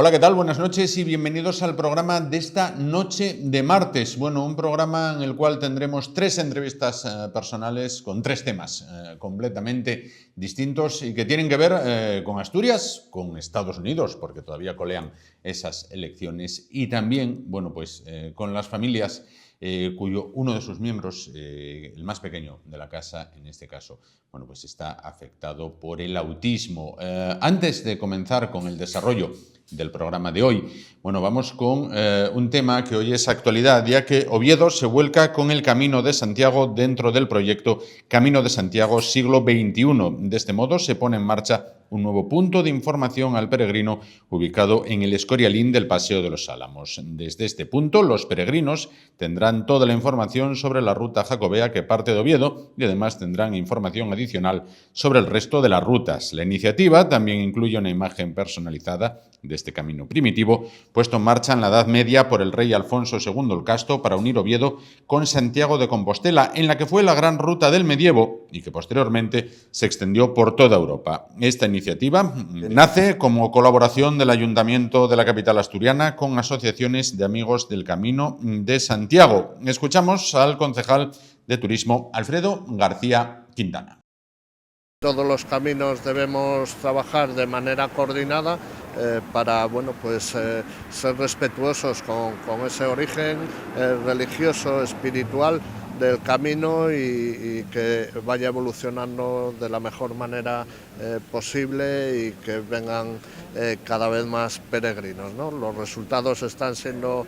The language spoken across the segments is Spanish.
Hola, ¿qué tal? Buenas noches y bienvenidos al programa de esta noche de martes. Bueno, un programa en el cual tendremos 3 entrevistas personales con 3 temas completamente distintos y que tienen que ver con Asturias, con Estados Unidos, porque todavía colean esas elecciones, y también, bueno, pues con las familias cuyo uno de sus miembros, el más pequeño de la casa, en este caso, bueno, pues está afectado por el autismo. Antes de comenzar con el desarrollo del programa de hoy, bueno, vamos con un tema que hoy es actualidad, ya que Oviedo se vuelca con el Camino de Santiago dentro del proyecto Camino de Santiago siglo XXI. De este modo se pone en marcha un nuevo punto de información al peregrino ubicado en el Escorialín del Paseo de los Álamos. Desde este punto, los peregrinos tendrán toda la información sobre la ruta jacobea que parte de Oviedo y además tendrán información adicional sobre el resto de las rutas. La iniciativa también incluye una imagen personalizada de este camino primitivo, puesto en marcha en la Edad Media por el rey Alfonso II el Casto para unir Oviedo con Santiago de Compostela, en la que fue la gran ruta del medievo y que posteriormente se extendió por toda Europa. Esta iniciativa nace como colaboración del Ayuntamiento de la capital asturiana con asociaciones de amigos del Camino de Santiago. Escuchamos al concejal de Turismo, Alfredo García Quintana. Todos los caminos debemos trabajar de manera coordinada para ser respetuosos con ese origen religioso, espiritual del camino y que vaya evolucionando de la mejor manera posible y que vengan cada vez más peregrinos, ¿no? Los resultados están siendo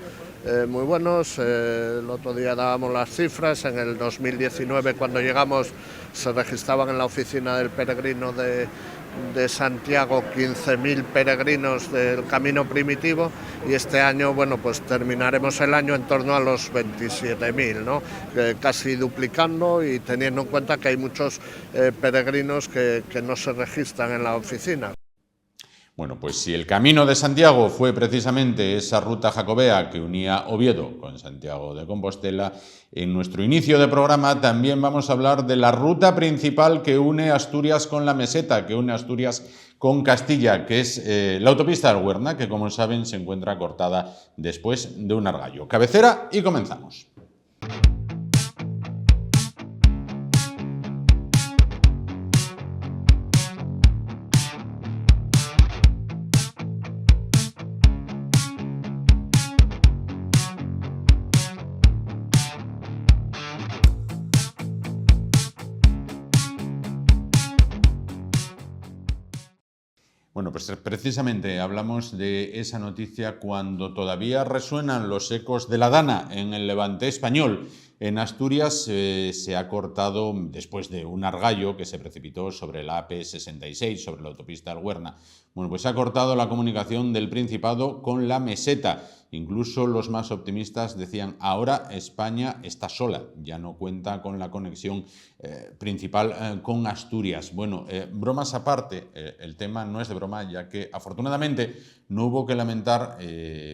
muy buenos. El otro día dábamos las cifras. En el 2019, cuando llegamos, se registraban en la oficina del peregrino de Santiago 15.000 peregrinos del camino primitivo, y este año, bueno, pues terminaremos el año en torno a los 27.000, ¿no? Casi duplicando, y teniendo en cuenta que hay muchos peregrinos que no se registran en la oficina. Bueno, pues si el Camino de Santiago fue precisamente esa ruta jacobea que unía Oviedo con Santiago de Compostela, en nuestro inicio de programa también vamos a hablar de la ruta principal que une Asturias con la meseta, que une Asturias con Castilla, que es la autopista del Huerna, que como saben se encuentra cortada después de un argallo. Cabecera y comenzamos. Bueno, pues precisamente hablamos de esa noticia cuando todavía resuenan los ecos de la Dana en el Levante español. En Asturias se ha cortado, después de un argallo que se precipitó sobre la AP66, sobre la autopista del Huerna, bueno, pues se ha cortado la comunicación del Principado con la meseta. Incluso los más optimistas decían, ahora España está sola, ya no cuenta con la conexión principal con Asturias. Bueno, bromas aparte, el tema no es de broma, ya que afortunadamente no hubo que lamentar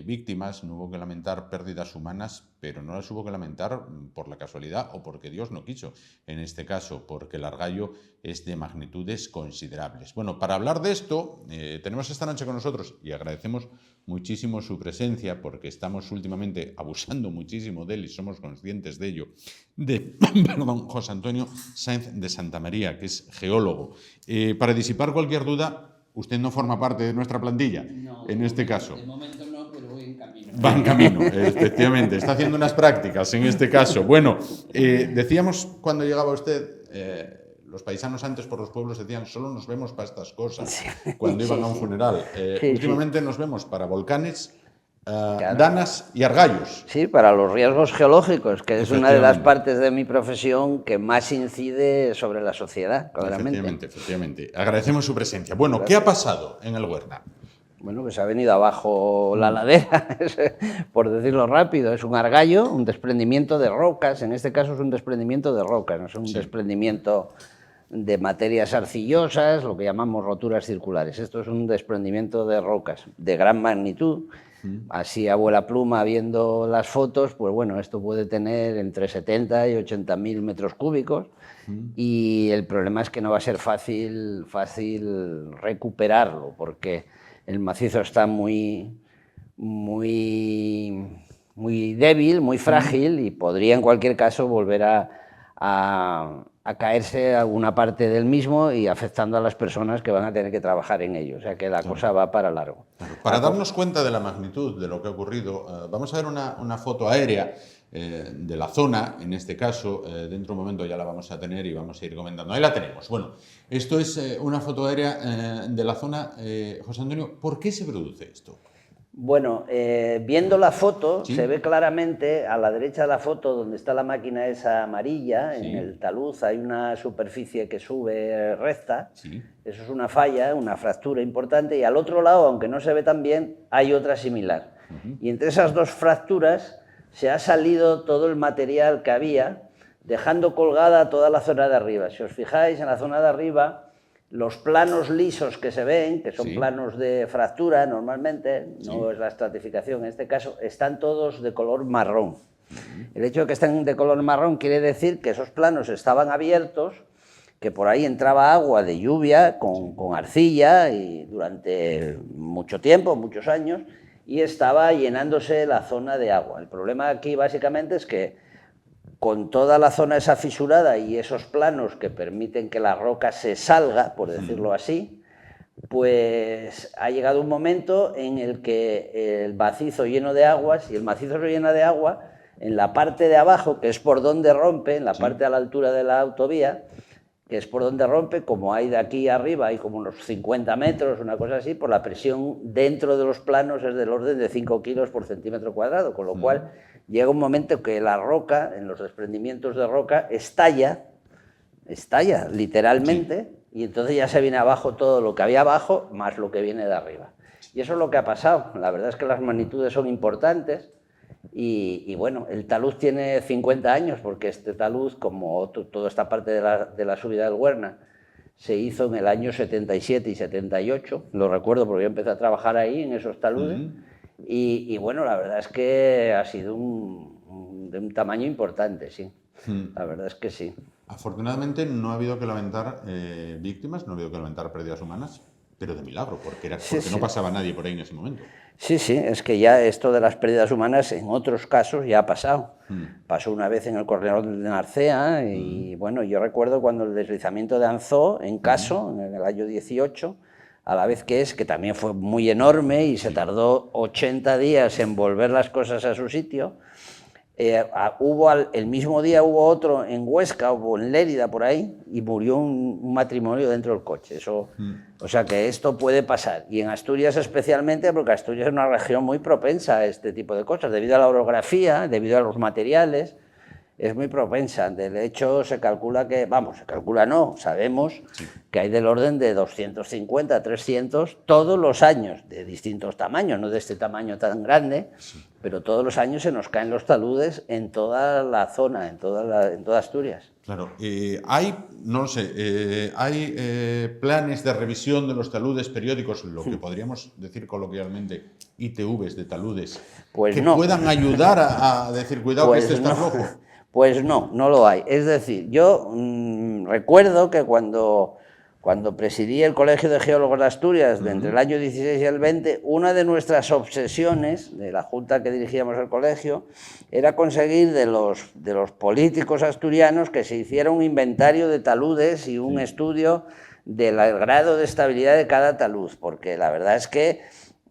víctimas, no hubo que lamentar pérdidas humanas, pero no las hubo que lamentar por la casualidad o porque Dios no quiso, en este caso, porque el argallo es de magnitudes considerables. Bueno, para hablar de esto, tenemos esta noche con nosotros, y agradecemos muchísimo su presencia, porque estamos últimamente abusando muchísimo de él y somos conscientes de ello, de José Antonio Sáenz de Santamaría, que es geólogo. Para disipar cualquier duda, usted no forma parte de nuestra plantilla, no, en este caso. De momento no, pero voy en camino. Va en camino, efectivamente. Está haciendo unas prácticas en este caso. Bueno, decíamos cuando llegaba usted... los paisanos antes por los pueblos decían, solo nos vemos para estas cosas, sí, cuando iban a un funeral. Últimamente nos vemos para volcanes, claro, danas y argallos. Sí, para los riesgos geológicos, que es una de las partes de mi profesión que más incide sobre la sociedad, claramente. Efectivamente. Agradecemos su presencia. Bueno, gracias. ¿Qué ha pasado en el Huerna? Bueno, pues ha venido abajo la ladera, por decirlo rápido, es un argallo, un desprendimiento de rocas, en este caso es un desprendimiento de rocas, no es un desprendimiento de materias arcillosas, lo que llamamos roturas circulares. Esto es un desprendimiento de rocas de gran magnitud. Así a vuela pluma, viendo las fotos, pues bueno, esto puede tener entre 70 y 80.000 metros cúbicos, y el problema es que no va a ser fácil recuperarlo, porque el macizo está muy débil, muy frágil, y podría en cualquier caso volver a caerse alguna parte del mismo y afectando a las personas que van a tener que trabajar en ello. O sea que la cosa va para largo. Claro. Para darnos cuenta de la magnitud de lo que ha ocurrido, vamos a ver una foto aérea de la zona, en este caso, dentro de un momento ya la vamos a tener y vamos a ir comentando. Ahí la tenemos. Bueno, esto es una foto aérea de la zona. José Antonio, ¿por qué se produce esto? Bueno, viendo la foto, ¿Sí? se ve claramente a la derecha de la foto, donde está la máquina esa amarilla, ¿Sí? en el talud hay una superficie que sube recta. ¿Sí? Eso es una falla, una fractura importante, y al otro lado, aunque no se ve tan bien, hay otra similar. Y entre esas dos fracturas se ha salido todo el material que había, dejando colgada toda la zona de arriba. Si os fijáis, en la zona de arriba, los planos lisos que se ven, que son planos de fractura normalmente, no es la estratificación en este caso, están todos de color marrón. El hecho de que estén de color marrón quiere decir que esos planos estaban abiertos, que por ahí entraba agua de lluvia con arcilla y durante mucho tiempo, muchos años, y estaba llenándose la zona de agua. El problema aquí básicamente es que con toda la zona esa fisurada y esos planos que permiten que la roca se salga, por decirlo así, pues ha llegado un momento en el que el macizo lleno de agua, si el macizo se llena de agua, en la parte de abajo, que es por donde rompe, en la parte a la altura de la autovía, que es por donde rompe, como hay de aquí arriba, hay como unos 50 metros, una cosa así, pues la presión dentro de los planos es del orden de 5 kilos por centímetro cuadrado, con lo cual llega un momento que la roca, en los desprendimientos de roca, estalla literalmente, y entonces ya se viene abajo todo lo que había abajo, más lo que viene de arriba. Y eso es lo que ha pasado. La verdad es que las magnitudes son importantes, y bueno, el talud tiene 50 años, porque este talud, como toda esta parte de la subida del Huerna, se hizo en el año 77 y 78, lo recuerdo porque yo empecé a trabajar ahí, en esos taludes, y bueno, la verdad es que ha sido de un tamaño importante, sí, la verdad es que sí. Afortunadamente no ha habido que lamentar víctimas, no ha habido que lamentar pérdidas humanas, pero de milagro, porque no pasaba nadie por ahí en ese momento. Sí, es que ya esto de las pérdidas humanas en otros casos ya ha pasado. Pasó una vez en el corredor de Narcea y bueno, yo recuerdo cuando el deslizamiento de Anzó, en Caso, en el año 18, a la vez que también fue muy enorme y se tardó 80 días en volver las cosas a su sitio. El mismo día hubo otro en Huesca o en Lérida, por ahí, y murió un matrimonio dentro del coche. O sea que esto puede pasar. Y en Asturias especialmente, porque Asturias es una región muy propensa a este tipo de cosas, debido a la orografía, debido a los materiales, es muy propensa. De hecho, se calcula que, sabemos que hay del orden de 250, 300 todos los años, de distintos tamaños, no de este tamaño tan grande, pero todos los años se nos caen los taludes en toda la zona, en toda Asturias. Claro, hay planes de revisión de los taludes periódicos, lo que podríamos decir coloquialmente ITVs de taludes, pues que puedan ayudar a decir, cuidado, que este está flojo. Pues no lo hay. Es decir, yo recuerdo que cuando presidí el Colegio de Geólogos de Asturias, entre el año 16 y el 20, una de nuestras obsesiones de la junta que dirigíamos el colegio era conseguir de los políticos asturianos que se hiciera un inventario de taludes y un estudio del grado de estabilidad de cada talud, porque la verdad es que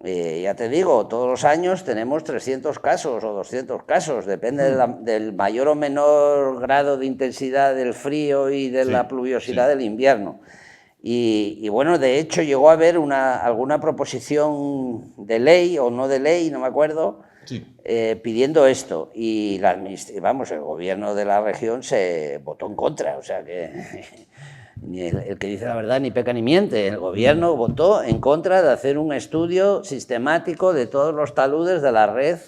ya te digo, todos los años tenemos 300 casos o 200 casos, depende del mayor o menor grado de intensidad del frío y de la pluviosidad del invierno. Y bueno, de hecho llegó a haber alguna proposición de ley o no de ley, no me acuerdo, pidiendo esto. Y el gobierno de la región se votó en contra, o sea que ni el que dice la verdad ni peca ni miente. El gobierno votó en contra de hacer un estudio sistemático de todos los taludes de la red,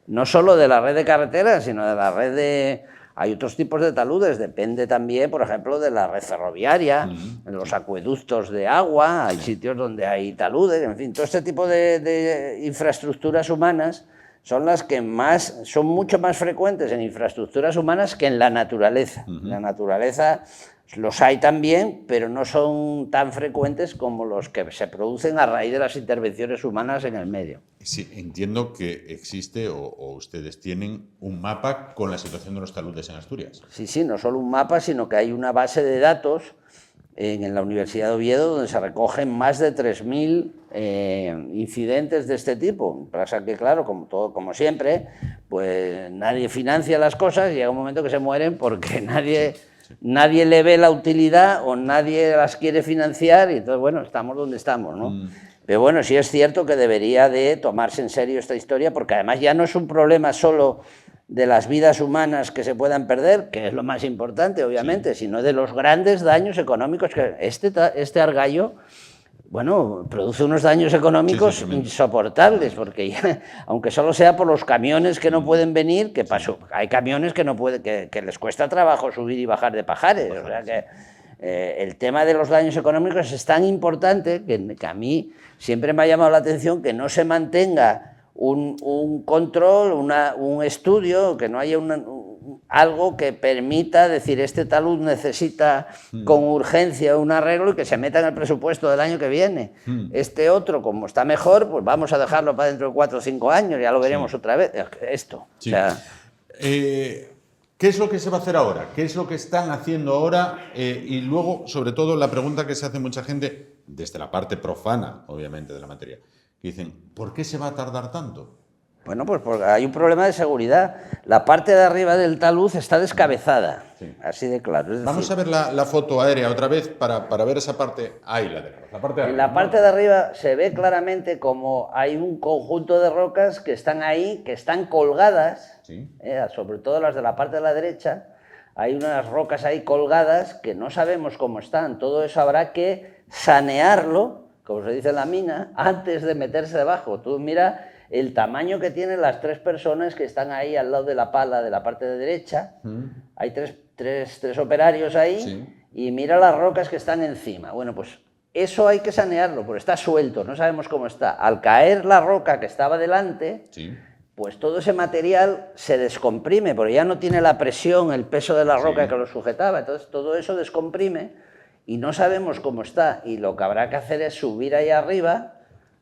no solo de la red de carreteras, sino de la red de... Hay otros tipos de taludes, depende también, por ejemplo, de la red ferroviaria, en los acueductos de agua, hay sitios donde hay taludes, en fin, todo este tipo de infraestructuras humanas son las que son mucho más frecuentes en infraestructuras humanas que en la naturaleza. En la naturaleza Los hay también, pero no son tan frecuentes como los que se producen a raíz de las intervenciones humanas en el medio. Sí, entiendo que existe o ustedes tienen un mapa con la situación de los taludes en Asturias. Sí, sí, no solo un mapa, sino que hay una base de datos en la Universidad de Oviedo donde se recogen más de 3.000 incidentes de este tipo. Pasa que, claro, como siempre, pues nadie financia las cosas y llega un momento que se mueren porque nadie le ve la utilidad o nadie las quiere financiar y entonces, bueno, estamos donde estamos, ¿no? Pero bueno, sí es cierto que debería de tomarse en serio esta historia porque además ya no es un problema solo de las vidas humanas que se puedan perder, que es lo más importante, obviamente, sino de los grandes daños económicos que este argallo, bueno, produce unos daños económicos insoportables, porque ya, aunque solo sea por los camiones que no pueden venir, que pasó, hay camiones que no que les cuesta trabajo subir y bajar de Pajares, o sea que el tema de los daños económicos es tan importante que a mí siempre me ha llamado la atención que no se mantenga un control, un estudio, que no haya algo que permita decir este talud necesita con urgencia un arreglo y que se meta en el presupuesto del año que viene. Este otro, como está mejor, pues vamos a dejarlo para dentro de 4 o 5 años, ya lo veremos otra vez. Esto. Sí. O sea, ¿qué es lo que se va a hacer ahora? ¿Qué es lo que están haciendo ahora? Y luego, sobre todo, la pregunta que se hace mucha gente, desde la parte profana, obviamente, de la materia, que dicen, ¿por qué se va a tardar tanto? Bueno, pues porque hay un problema de seguridad. La parte de arriba del talud está descabezada, así de claro. Es decir, vamos a ver la foto aérea otra vez para ver esa parte. Ahí la tenemos, la parte de arriba. En la parte de arriba se ve claramente como hay un conjunto de rocas que están ahí, que están colgadas, sobre todo las de la parte de la derecha. Hay unas rocas ahí colgadas que no sabemos cómo están. Todo eso habrá que sanearlo, como se dice en la mina, antes de meterse debajo. Tú mira el tamaño que tienen las 3 personas que están ahí al lado de la pala de la parte de derecha. Hay tres operarios ahí y mira las rocas que están encima. Bueno, pues eso hay que sanearlo, porque está suelto, no sabemos cómo está. Al caer la roca que estaba delante, pues todo ese material se descomprime, porque ya no tiene la presión, el peso de la roca que lo sujetaba. Entonces todo eso descomprime y no sabemos cómo está. Y lo que habrá que hacer es subir ahí arriba.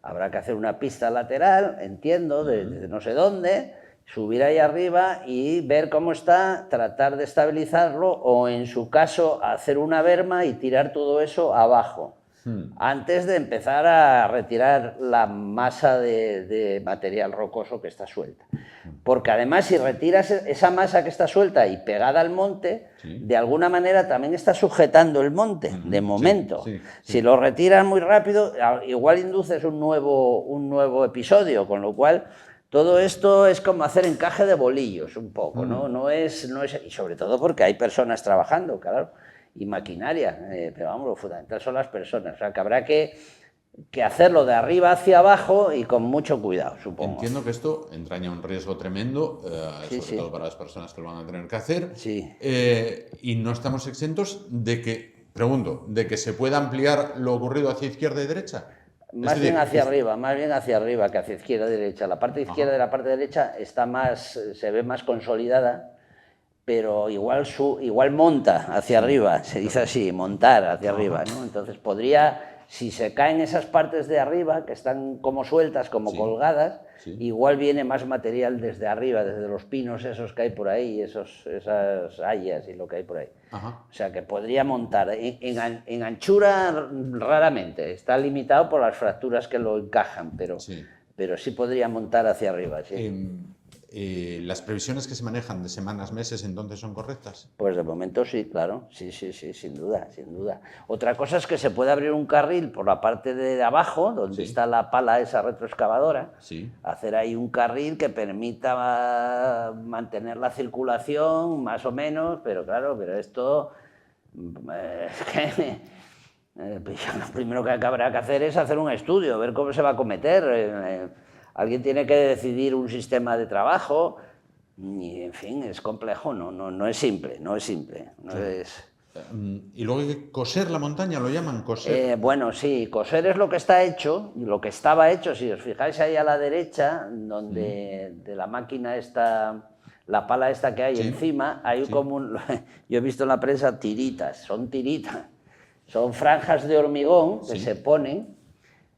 Habrá que hacer una pista lateral, entiendo, de no sé dónde, subir ahí arriba y ver cómo está, tratar de estabilizarlo o, en su caso, hacer una berma y tirar todo eso abajo, antes de empezar a retirar la masa de material rocoso que está suelta. Porque además, si retiras esa masa que está suelta y pegada al monte, de alguna manera también está sujetando el monte, de momento. Si lo retiras muy rápido, igual induces un nuevo episodio, con lo cual todo esto es como hacer encaje de bolillos un poco, ¿no? No es, y sobre todo porque hay personas trabajando, claro, y maquinaria, pero vamos, lo fundamental son las personas, o sea que habrá que hacerlo de arriba hacia abajo y con mucho cuidado, supongo. Entiendo que esto entraña un riesgo tremendo, sobre todo para las personas que lo van a tener que hacer, y no estamos exentos de que se pueda ampliar lo ocurrido hacia izquierda y derecha. Más bien hacia arriba que hacia izquierda y derecha. La parte izquierda y la parte derecha se ve más consolidada, pero igual monta hacia arriba, se dice así, montar hacia arriba, ¿no? Entonces podría, si se caen esas partes de arriba, que están como sueltas, como colgadas, igual viene más material desde arriba, desde los pinos esos que hay por ahí, esas hayas y lo que hay por ahí. O sea que podría montar. En anchura raramente, está limitado por las fracturas que lo encajan, pero sí podría montar hacia arriba. ¿Las previsiones que se manejan de semanas, meses, entonces son correctas? Pues de momento sí, claro, sí, sin duda. Otra cosa es que se puede abrir un carril por la parte de abajo, donde está la pala esa retroexcavadora, hacer ahí un carril que permita mantener la circulación, más o menos, pero claro, esto... lo primero que habrá que hacer es hacer un estudio, ver cómo se va a acometer. Alguien tiene que decidir un sistema de trabajo y, en fin, es complejo, no es simple. Y luego hay que coser la montaña, lo llaman coser. Bueno, sí, coser es lo que está hecho, lo que estaba hecho, si os fijáis ahí a la derecha, donde de la máquina esta, la pala esta que hay Sí. encima, hay Sí. como yo he visto en la prensa tiritas, son franjas de hormigón que Sí. se ponen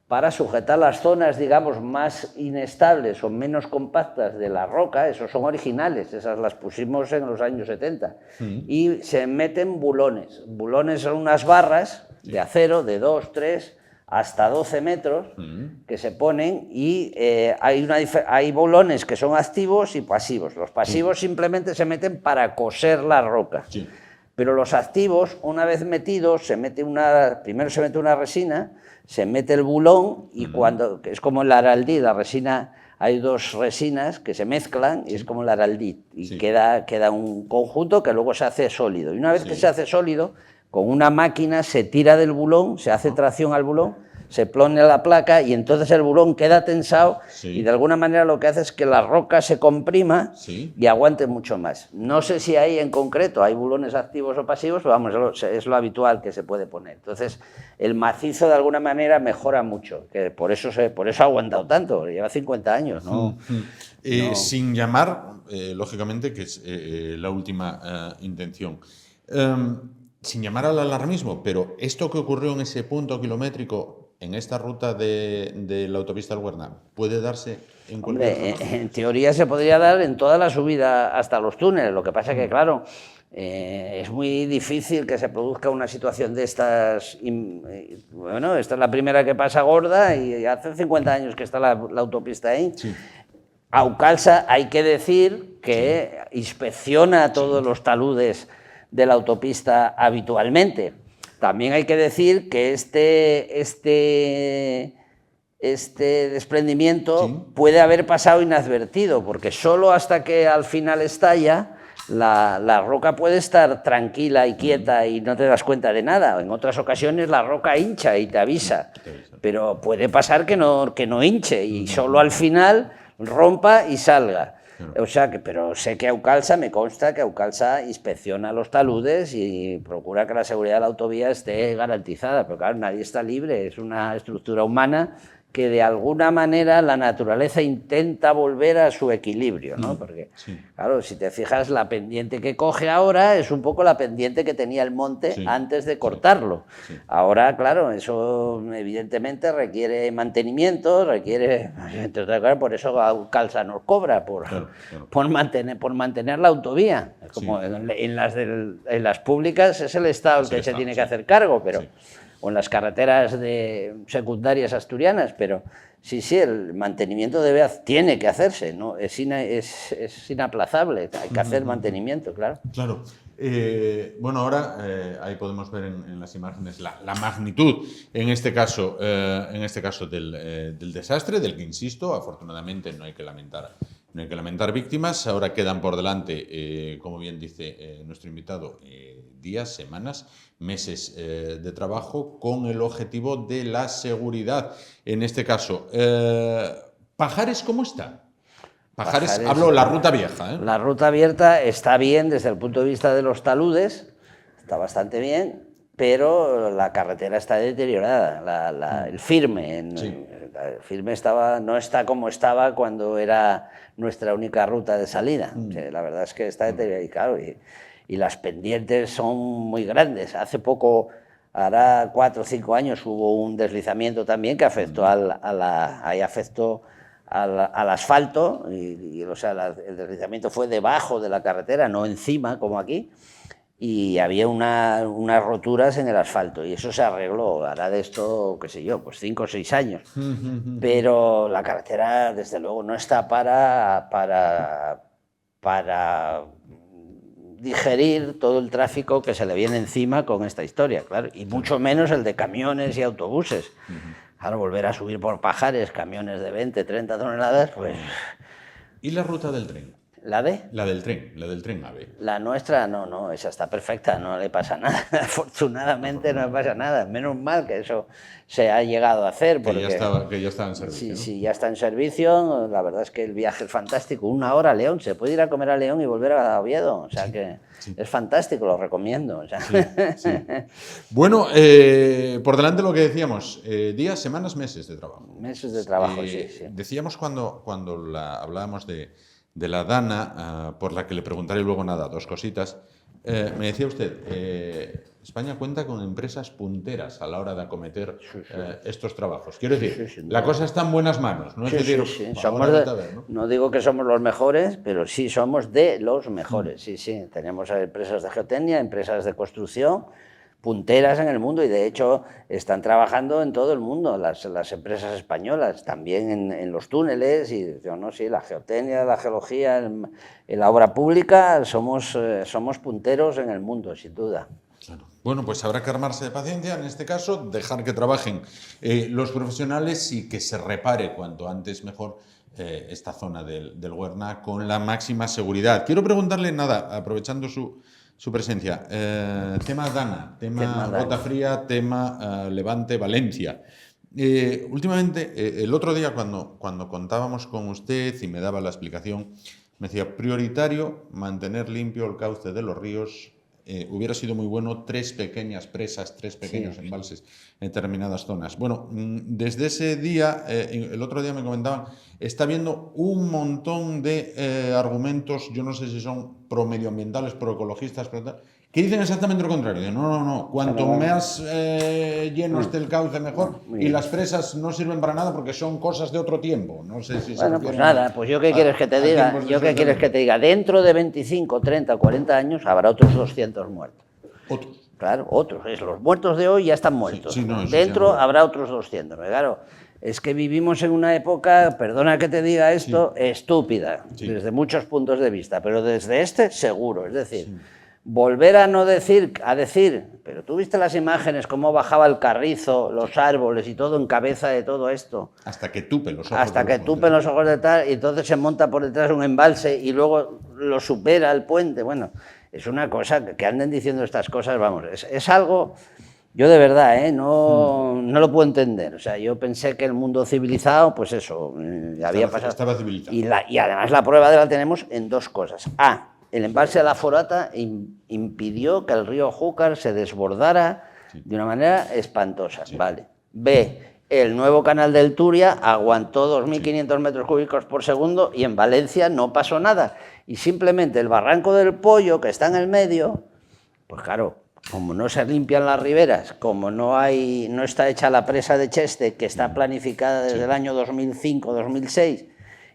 para sujetar las zonas, digamos, más inestables o menos compactas de la roca. Esos son originales, esas las pusimos en los años 70. Y se meten bulones. Bulones son unas barras de acero de 2, 3, hasta 12 metros que se ponen, y hay bulones que son activos y pasivos. Los pasivos simplemente se meten para coser la roca. Sí. Pero los activos, una vez metidos, primero se mete una resina, se mete el bulón, y es como el araldí, la resina, hay dos resinas que se mezclan y es como el araldí, y queda un conjunto que luego se hace sólido. Y una vez que se hace sólido, con una máquina se tira del bulón, se hace tracción al bulón, se pone la placa y entonces el bulón queda tensado y de alguna manera lo que hace es que la roca se comprima y aguante mucho más. No sé si ahí en concreto hay bulones activos o pasivos, pero vamos, es lo habitual que se puede poner. Entonces el macizo de alguna manera mejora mucho, que por eso ha aguantado tanto, lleva 50 años, ¿no? Sin llamar, lógicamente, que es la última intención, sin llamar al alarmismo, pero esto que ocurrió en ese punto kilométrico, en esta ruta de la autopista del Huerna, ¿puede darse en cualquier zona? En teoría se podría dar en toda la subida hasta los túneles. Lo que pasa es que, claro, es muy difícil que se produzca una situación de estas. Bueno, esta es la primera que pasa gorda y hace 50 años que está la autopista ahí. Sí. Aucalsa, hay que decir que inspecciona todos los taludes de la autopista habitualmente. También hay que decir que este desprendimiento puede haber pasado inadvertido, porque solo hasta que al final estalla, la roca puede estar tranquila y quieta y no te das cuenta de nada. En otras ocasiones la roca hincha y te avisa, pero puede pasar que no hinche y solo al final rompa y salga. O sea, pero sé que Aucalsa, me consta que Aucalsa inspecciona los taludes y procura que la seguridad de la autovía esté garantizada, pero claro, nadie está libre, es una estructura humana que de alguna manera la naturaleza intenta volver a su equilibrio, ¿no? Porque, claro, si te fijas, la pendiente que coge ahora es un poco la pendiente que tenía el monte antes de cortarlo. Ahora, claro, eso evidentemente requiere mantenimiento, entre otras cosas, por eso Aucalsa nos cobra, por mantener la autovía. Como en las públicas es el Estado el que se tiene que hacer cargo, pero... o en las carreteras secundarias asturianas, pero sí, el mantenimiento tiene que hacerse, ¿no? Es inaplazable, hay que hacer mantenimiento, claro. Claro. Bueno, ahora ahí podemos ver en las imágenes la magnitud, en este caso del desastre, del que, insisto, afortunadamente no hay que lamentar víctimas. Ahora quedan por delante, como bien dice nuestro invitado, días, semanas, meses de trabajo con el objetivo de la seguridad. En este caso, ¿Pajares cómo está? Pajares, hablo la ruta vieja. La ruta abierta está bien desde el punto de vista de los taludes, está bastante bien, pero la carretera está deteriorada. El firme, el firme no está como estaba cuando era nuestra única ruta de salida. La verdad es que está deteriorado y las pendientes son muy grandes. Hace poco, hará 4 o 5 años, hubo un deslizamiento también que afectó al asfalto, o sea, el deslizamiento fue debajo de la carretera, no encima como aquí, y había unas roturas en el asfalto, y eso se arregló, hará de esto, qué sé yo, pues 5 o 6 años. Pero la carretera, desde luego, no está para digerir todo el tráfico que se le viene encima con esta historia, claro, y mucho menos el de camiones y autobuses. Claro, volver a subir por Pajares camiones de 20, 30 toneladas, pues... ¿Y la ruta del tren? ¿La de? La del tren AVE. La nuestra, no, esa está perfecta, no le pasa nada. Afortunadamente no le pasa nada. Menos mal que eso se ha llegado a hacer. Porque, que ya está en servicio. Sí, ya está en servicio. La verdad es que el viaje es fantástico. 1 hora a León, se puede ir a comer a León y volver a Oviedo. O sea que es fantástico, lo recomiendo. O sea. Bueno, por delante lo que decíamos, días, semanas, meses de trabajo. Meses de trabajo, sí. Decíamos cuando hablábamos de de la Dana, por la que le preguntaré luego nada, dos cositas. Me decía usted, España cuenta con empresas punteras a la hora de acometer estos trabajos. Quiero decir, la cosa está en buenas manos, ¿no? Sí, es decir, sí. ¿no? No digo que somos los mejores, pero sí somos de los mejores. Sí, sí. Tenemos empresas de geotecnia, empresas de construcción, punteras en el mundo, y de hecho están trabajando en todo el mundo, las empresas españolas, también en los túneles, y no, sí, la geotecnia, la geología, en la obra pública, somos punteros en el mundo, sin duda. Claro. Bueno, pues habrá que armarse de paciencia, en este caso, dejar que trabajen los profesionales y que se repare cuanto antes mejor esta zona del Huerna con la máxima seguridad. Quiero preguntarle nada, aprovechando su presencia. Tema Dana, tema Gota Fría, tema Levante, Valencia. Últimamente, el otro día cuando contábamos con usted y me daba la explicación, me decía, prioritario mantener limpio el cauce de los ríos. Hubiera sido muy bueno 3 pequeñas presas, 3 pequeños embalses en determinadas zonas. Bueno, desde ese día, el otro día me comentaban, está habiendo un montón de argumentos, yo no sé si son pro-medioambientales, pro-ecologistas, que dicen exactamente lo contrario. No, cuanto más lleno esté el cauce mejor, y las presas no sirven para nada porque son cosas de otro tiempo. No sé si bueno, pues nada, pues yo qué quieres que te diga, dentro de 25, 30, 40 años habrá otros 200 muertos. Otros. Claro, otros. Los muertos de hoy ya están muertos. Sí, no, dentro habrá otros 200. Claro, es que vivimos en una época, perdona que te diga esto, estúpida, desde muchos puntos de vista, pero desde este seguro. Es decir, volver a decir, pero tú viste las imágenes, cómo bajaba el carrizo, los árboles y todo en cabeza de todo esto. Hasta que tupen los ojos. Hasta que tupen los ojos de tal, y entonces se monta por detrás un embalse y luego lo supera el puente. Bueno, es una cosa que anden diciendo estas cosas, vamos, es algo, yo de verdad, no lo puedo entender. O sea, yo pensé que el mundo civilizado, pues eso, había pasado. Estaba civilizado. Y además la prueba la tenemos en dos cosas. A, el embalse de la Forata impidió que el río Júcar se desbordara de una manera espantosa. Vale. B, el nuevo canal del Turia aguantó 2.500 metros cúbicos por segundo y en Valencia no pasó nada. Y simplemente el barranco del Pollo, que está en el medio, pues claro, como no se limpian las riberas, como no está hecha la presa de Cheste, que está planificada desde el año 2005-2006,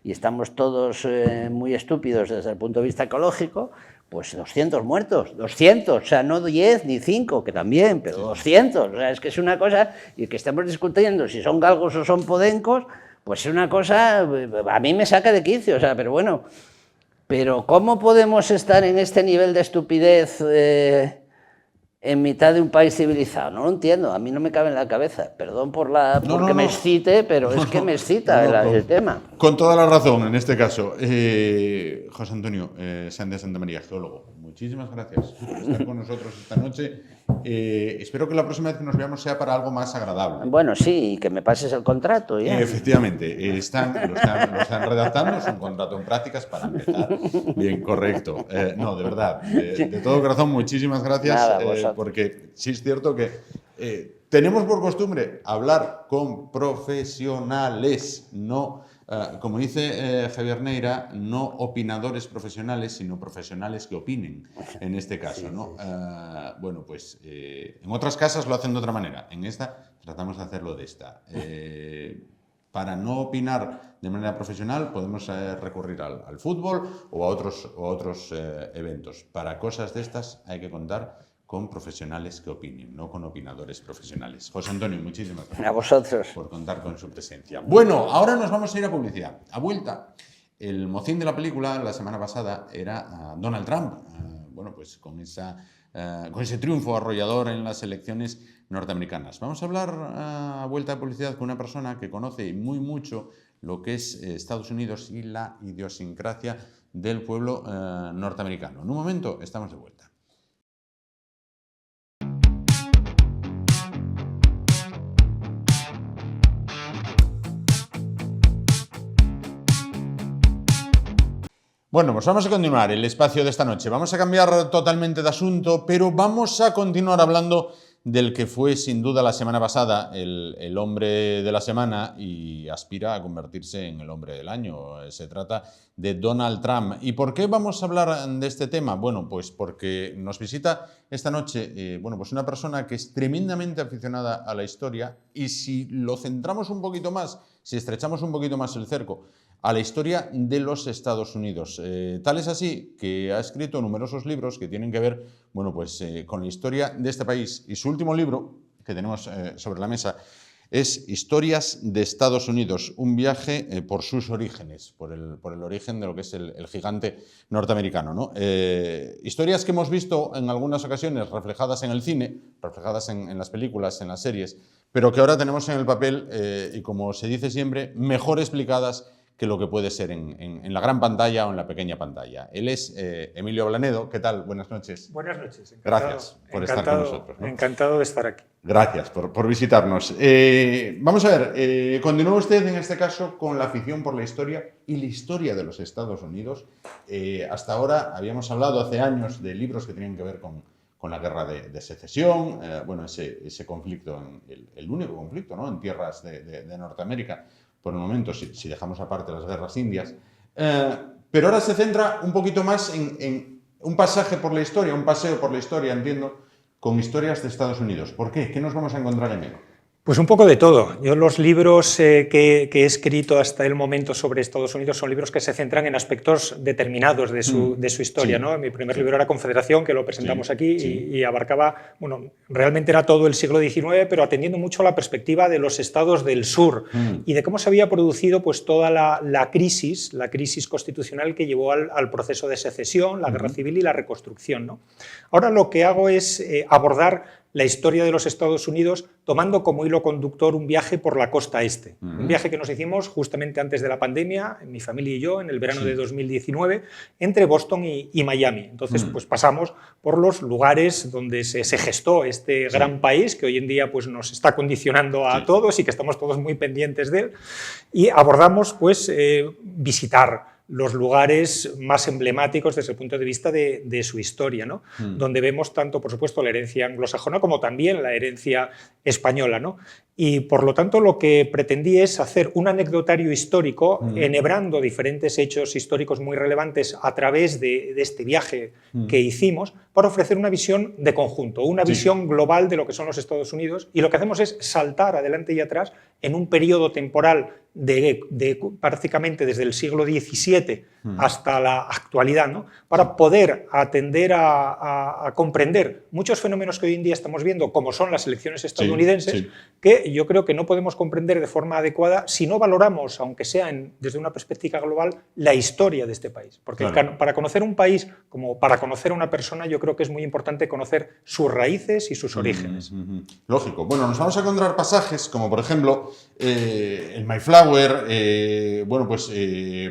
y estamos todos muy estúpidos desde el punto de vista ecológico, pues 200 muertos, 200, o sea, no 10 ni 5, que también, pero 200, o sea, es que es una cosa, y que estamos discutiendo si son galgos o son podencos, pues es una cosa, a mí me saca de quicio, o sea, pero bueno, pero ¿cómo podemos estar en este nivel de estupidez en mitad de un país civilizado? No lo entiendo, a mí no me cabe en la cabeza. Perdón porque me excite, pero es que me excita el tema. Con toda la razón, en este caso. José Antonio Sáenz de Santa María, geólogo, muchísimas gracias por estar con nosotros esta noche. Espero que la próxima vez que nos veamos sea para algo más agradable. Bueno, sí, y que me pases el contrato. ¿Ya? Efectivamente, lo están redactando, es un contrato en prácticas para empezar. Bien, correcto. No, de verdad, de todo corazón, muchísimas gracias. Nada, porque sí es cierto que tenemos por costumbre hablar con profesionales, no, como dice Javier Neira, no opinadores profesionales, sino profesionales que opinen, en este caso, ¿no? Bueno, pues en otras casas lo hacen de otra manera, en esta tratamos de hacerlo de esta. Para no opinar de manera profesional podemos recurrir al fútbol o a otros eventos. Para cosas de estas hay que contar con profesionales que opinen, no con opinadores profesionales. José Antonio, muchísimas gracias a vosotros por contar con su presencia. Bueno, ahora nos vamos a ir a publicidad. A vuelta, el mocín de la película la semana pasada era Donald Trump. Bueno, pues con ese triunfo arrollador en las elecciones norteamericanas. Vamos a hablar a vuelta de publicidad con una persona que conoce muy mucho lo que es Estados Unidos y la idiosincrasia del pueblo norteamericano. En un momento estamos de vuelta. Bueno, pues vamos a continuar el espacio de esta noche. Vamos a cambiar totalmente de asunto, pero vamos a continuar hablando del que fue sin duda la semana pasada el hombre de la semana y aspira a convertirse en el hombre del año. Se trata de Donald Trump. ¿Y por qué vamos a hablar de este tema? Bueno, pues porque nos visita esta noche pues una persona que es tremendamente aficionada a la historia, y si lo centramos un poquito más, si estrechamos un poquito más el cerco, a la historia de los Estados Unidos. Tal es así que ha escrito numerosos libros que tienen que ver con la historia de este país. Y su último libro, que tenemos sobre la mesa, es Historias de Estados Unidos, un viaje por sus orígenes, por el origen de lo que es el gigante norteamericano, ¿no? Historias que hemos visto en algunas ocasiones reflejadas en el cine, reflejadas en las películas, en las series, pero que ahora tenemos en el papel y, como se dice siempre, mejor explicadas que lo que puede ser en la gran pantalla o en la pequeña pantalla. Él es Emilio Blanedo. ¿Qué tal? Buenas noches. Buenas noches. Gracias por estar con nosotros, ¿no? Encantado de estar aquí. Gracias por visitarnos. Vamos a ver, continúa usted en este caso con la afición por la historia y la historia de los Estados Unidos. Hasta ahora habíamos hablado hace años de libros que tenían que ver con la guerra de secesión, ese conflicto, el único conflicto, ¿no?, en tierras de Norteamérica, por el momento, si dejamos aparte las guerras indias. Pero ahora se centra un poquito más en un pasaje por la historia, un paseo por la historia, entiendo, con historias de Estados Unidos. ¿Por qué? ¿Qué nos vamos a encontrar en él? Pues un poco de todo. Yo los libros que he escrito hasta el momento sobre Estados Unidos son libros que se centran en aspectos determinados de su historia, sí, ¿no? Mi primer libro era Confederación, que lo presentamos aquí, y abarcaba, realmente era todo el siglo XIX, pero atendiendo mucho a la perspectiva de los estados del sur y de cómo se había producido pues toda la crisis constitucional que llevó al proceso de secesión, la guerra civil y la reconstrucción, ¿no? Ahora lo que hago es abordar la historia de los Estados Unidos tomando como hilo conductor un viaje por la costa este. Un viaje que nos hicimos justamente antes de la pandemia, mi familia y yo, en el verano de 2019, entre Boston y Miami. Entonces, pues pasamos por los lugares donde se gestó este gran país que hoy en día pues, nos está condicionando a todos y que estamos todos muy pendientes de él. Y abordamos pues, visitar los lugares más emblemáticos desde el punto de vista de su historia, ¿no? Donde vemos tanto, por supuesto, la herencia anglosajona como también la herencia española, ¿no? Y, por lo tanto, lo que pretendí es hacer un anecdotario histórico enhebrando diferentes hechos históricos muy relevantes a través de este viaje que hicimos para ofrecer una visión de conjunto, una visión global de lo que son los Estados Unidos, y lo que hacemos es saltar adelante y atrás en un periodo temporal de prácticamente desde el siglo XVII hasta la actualidad, ¿no? Para poder atender a comprender muchos fenómenos que hoy en día estamos viendo, como son las elecciones estadounidenses, que yo creo que no podemos comprender de forma adecuada si no valoramos, aunque sea desde una perspectiva global, la historia de este país. Porque para conocer un país, como para conocer a una persona, yo creo que es muy importante conocer sus raíces y sus orígenes. Lógico. Bueno, nos vamos a encontrar pasajes como, por ejemplo, el Mayflower,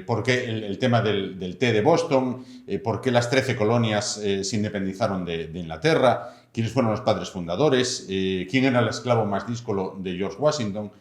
por qué el tema del té de Boston, por qué las 13 colonias se independizaron de Inglaterra, quiénes fueron los padres fundadores, quién era el esclavo más díscolo de George Washington,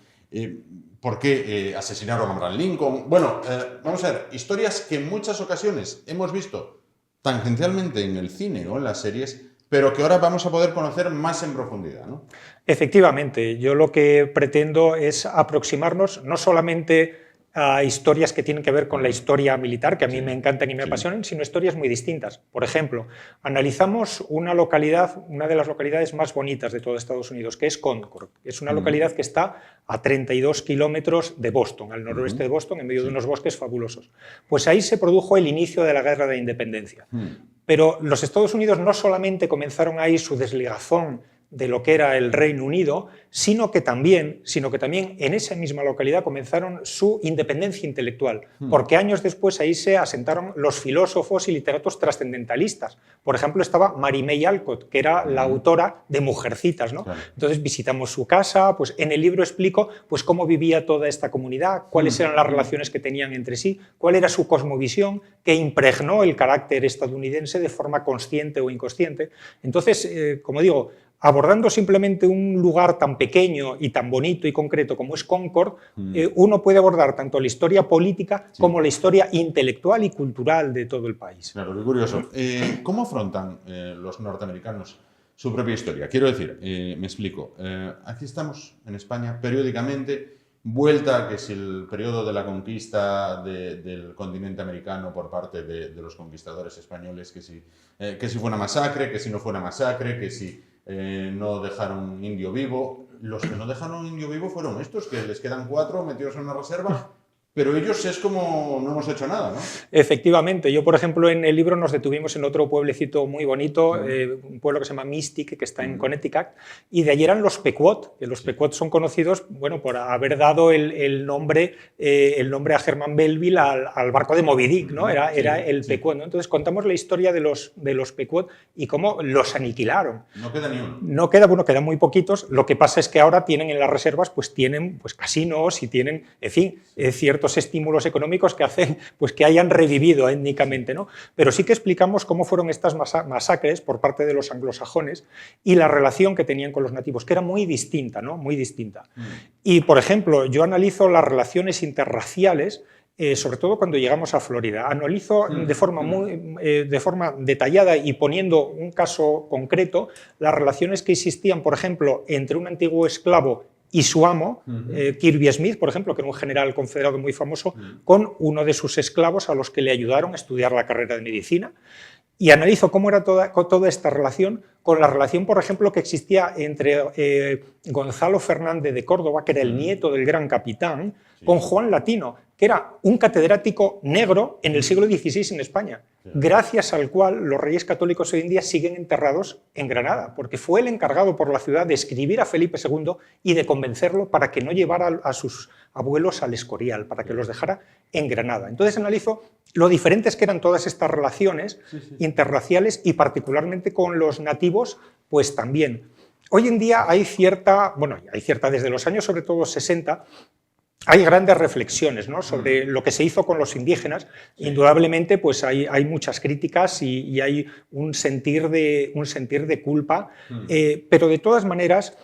por qué asesinaron a Abraham Lincoln. Bueno, vamos a ver, historias que en muchas ocasiones hemos visto tangencialmente en el cine o en las series, pero que ahora vamos a poder conocer más en profundidad, ¿no? Efectivamente, yo lo que pretendo es aproximarnos no solamente a historias que tienen que ver con la historia militar, que a mí me encantan y me apasionan, sino historias muy distintas. Por ejemplo, analizamos una localidad, una de las localidades más bonitas de todo Estados Unidos, que es Concord. Es una localidad que está a 32 kilómetros de Boston, al noroeste de Boston, en medio de unos bosques fabulosos. Pues ahí se produjo el inicio de la Guerra de Independencia. Pero los Estados Unidos no solamente comenzaron ahí su desligazón de lo que era el Reino Unido, sino que también en esa misma localidad comenzaron su independencia intelectual, porque años después ahí se asentaron los filósofos y literatos trascendentalistas. Por ejemplo, estaba Mary May Alcott, que era la autora de Mujercitas, ¿no? Claro. Entonces visitamos su casa, pues en el libro explico pues, cómo vivía toda esta comunidad, cuáles eran las relaciones que tenían entre sí, cuál era su cosmovisión, que impregnó el carácter estadounidense de forma consciente o inconsciente. Entonces, como digo, abordando simplemente un lugar tan pequeño y tan bonito y concreto como es Concord, uno puede abordar tanto la historia política como la historia intelectual y cultural de todo el país. Claro, qué curioso. ¿Cómo afrontan los norteamericanos su propia historia. Quiero decir, me explico, aquí estamos en España periódicamente, vuelta que si el periodo de la conquista del continente americano por parte de los conquistadores españoles, que si fue una masacre, que si no fue una masacre, que si no dejaron un indio vivo. Los que no dejaron un indio vivo fueron estos, que les quedan 4 metidos en una reserva. Pero ellos es como no hemos hecho nada, ¿no? Efectivamente. Yo, por ejemplo, en el libro nos detuvimos en otro pueblecito muy bonito, un pueblo que se llama Mystic, que está en Connecticut, y de allí eran los Pequot, que los Pequot son conocidos, bueno, por haber dado el nombre a Herman Melville al barco de Moby Dick, ¿no? Era el Pequot, ¿no? Entonces contamos la historia de los Pequot y cómo los aniquilaron. No queda ni uno. No queda, bueno, quedan muy poquitos. Lo que pasa es que ahora tienen en las reservas, pues tienen casinos y tienen, en fin, ciertos estímulos económicos que hacen pues, que hayan revivido étnicamente, ¿no? Pero sí que explicamos cómo fueron estas masacres por parte de los anglosajones y la relación que tenían con los nativos, que era muy distinta, ¿no? Muy distinta. Y, por ejemplo, yo analizo las relaciones interraciales, sobre todo cuando llegamos a Florida. Analizo de forma detallada y poniendo un caso concreto las relaciones que existían, por ejemplo, entre un antiguo esclavo y su amo, Kirby Smith, por ejemplo, que era un general confederado muy famoso, con uno de sus esclavos a los que le ayudaron a estudiar la carrera de medicina. Y analizo cómo era toda esta relación con la relación, por ejemplo, que existía entre Gonzalo Fernández de Córdoba, que era el nieto del gran capitán, con Juan Latino, que era un catedrático negro en el siglo XVI en España, gracias al cual los reyes católicos hoy en día siguen enterrados en Granada, porque fue el encargado por la ciudad de escribir a Felipe II y de convencerlo para que no llevara a sus abuelos al Escorial, para que los dejara en Granada. Entonces analizo lo diferentes que eran todas estas relaciones interraciales y particularmente con los nativos, pues también. Hoy en día hay cierta, desde los años sobre todo 60, hay grandes reflexiones, ¿no?, sobre lo que se hizo con los indígenas. Indudablemente pues hay muchas críticas y hay un sentir de culpa, pero de todas maneras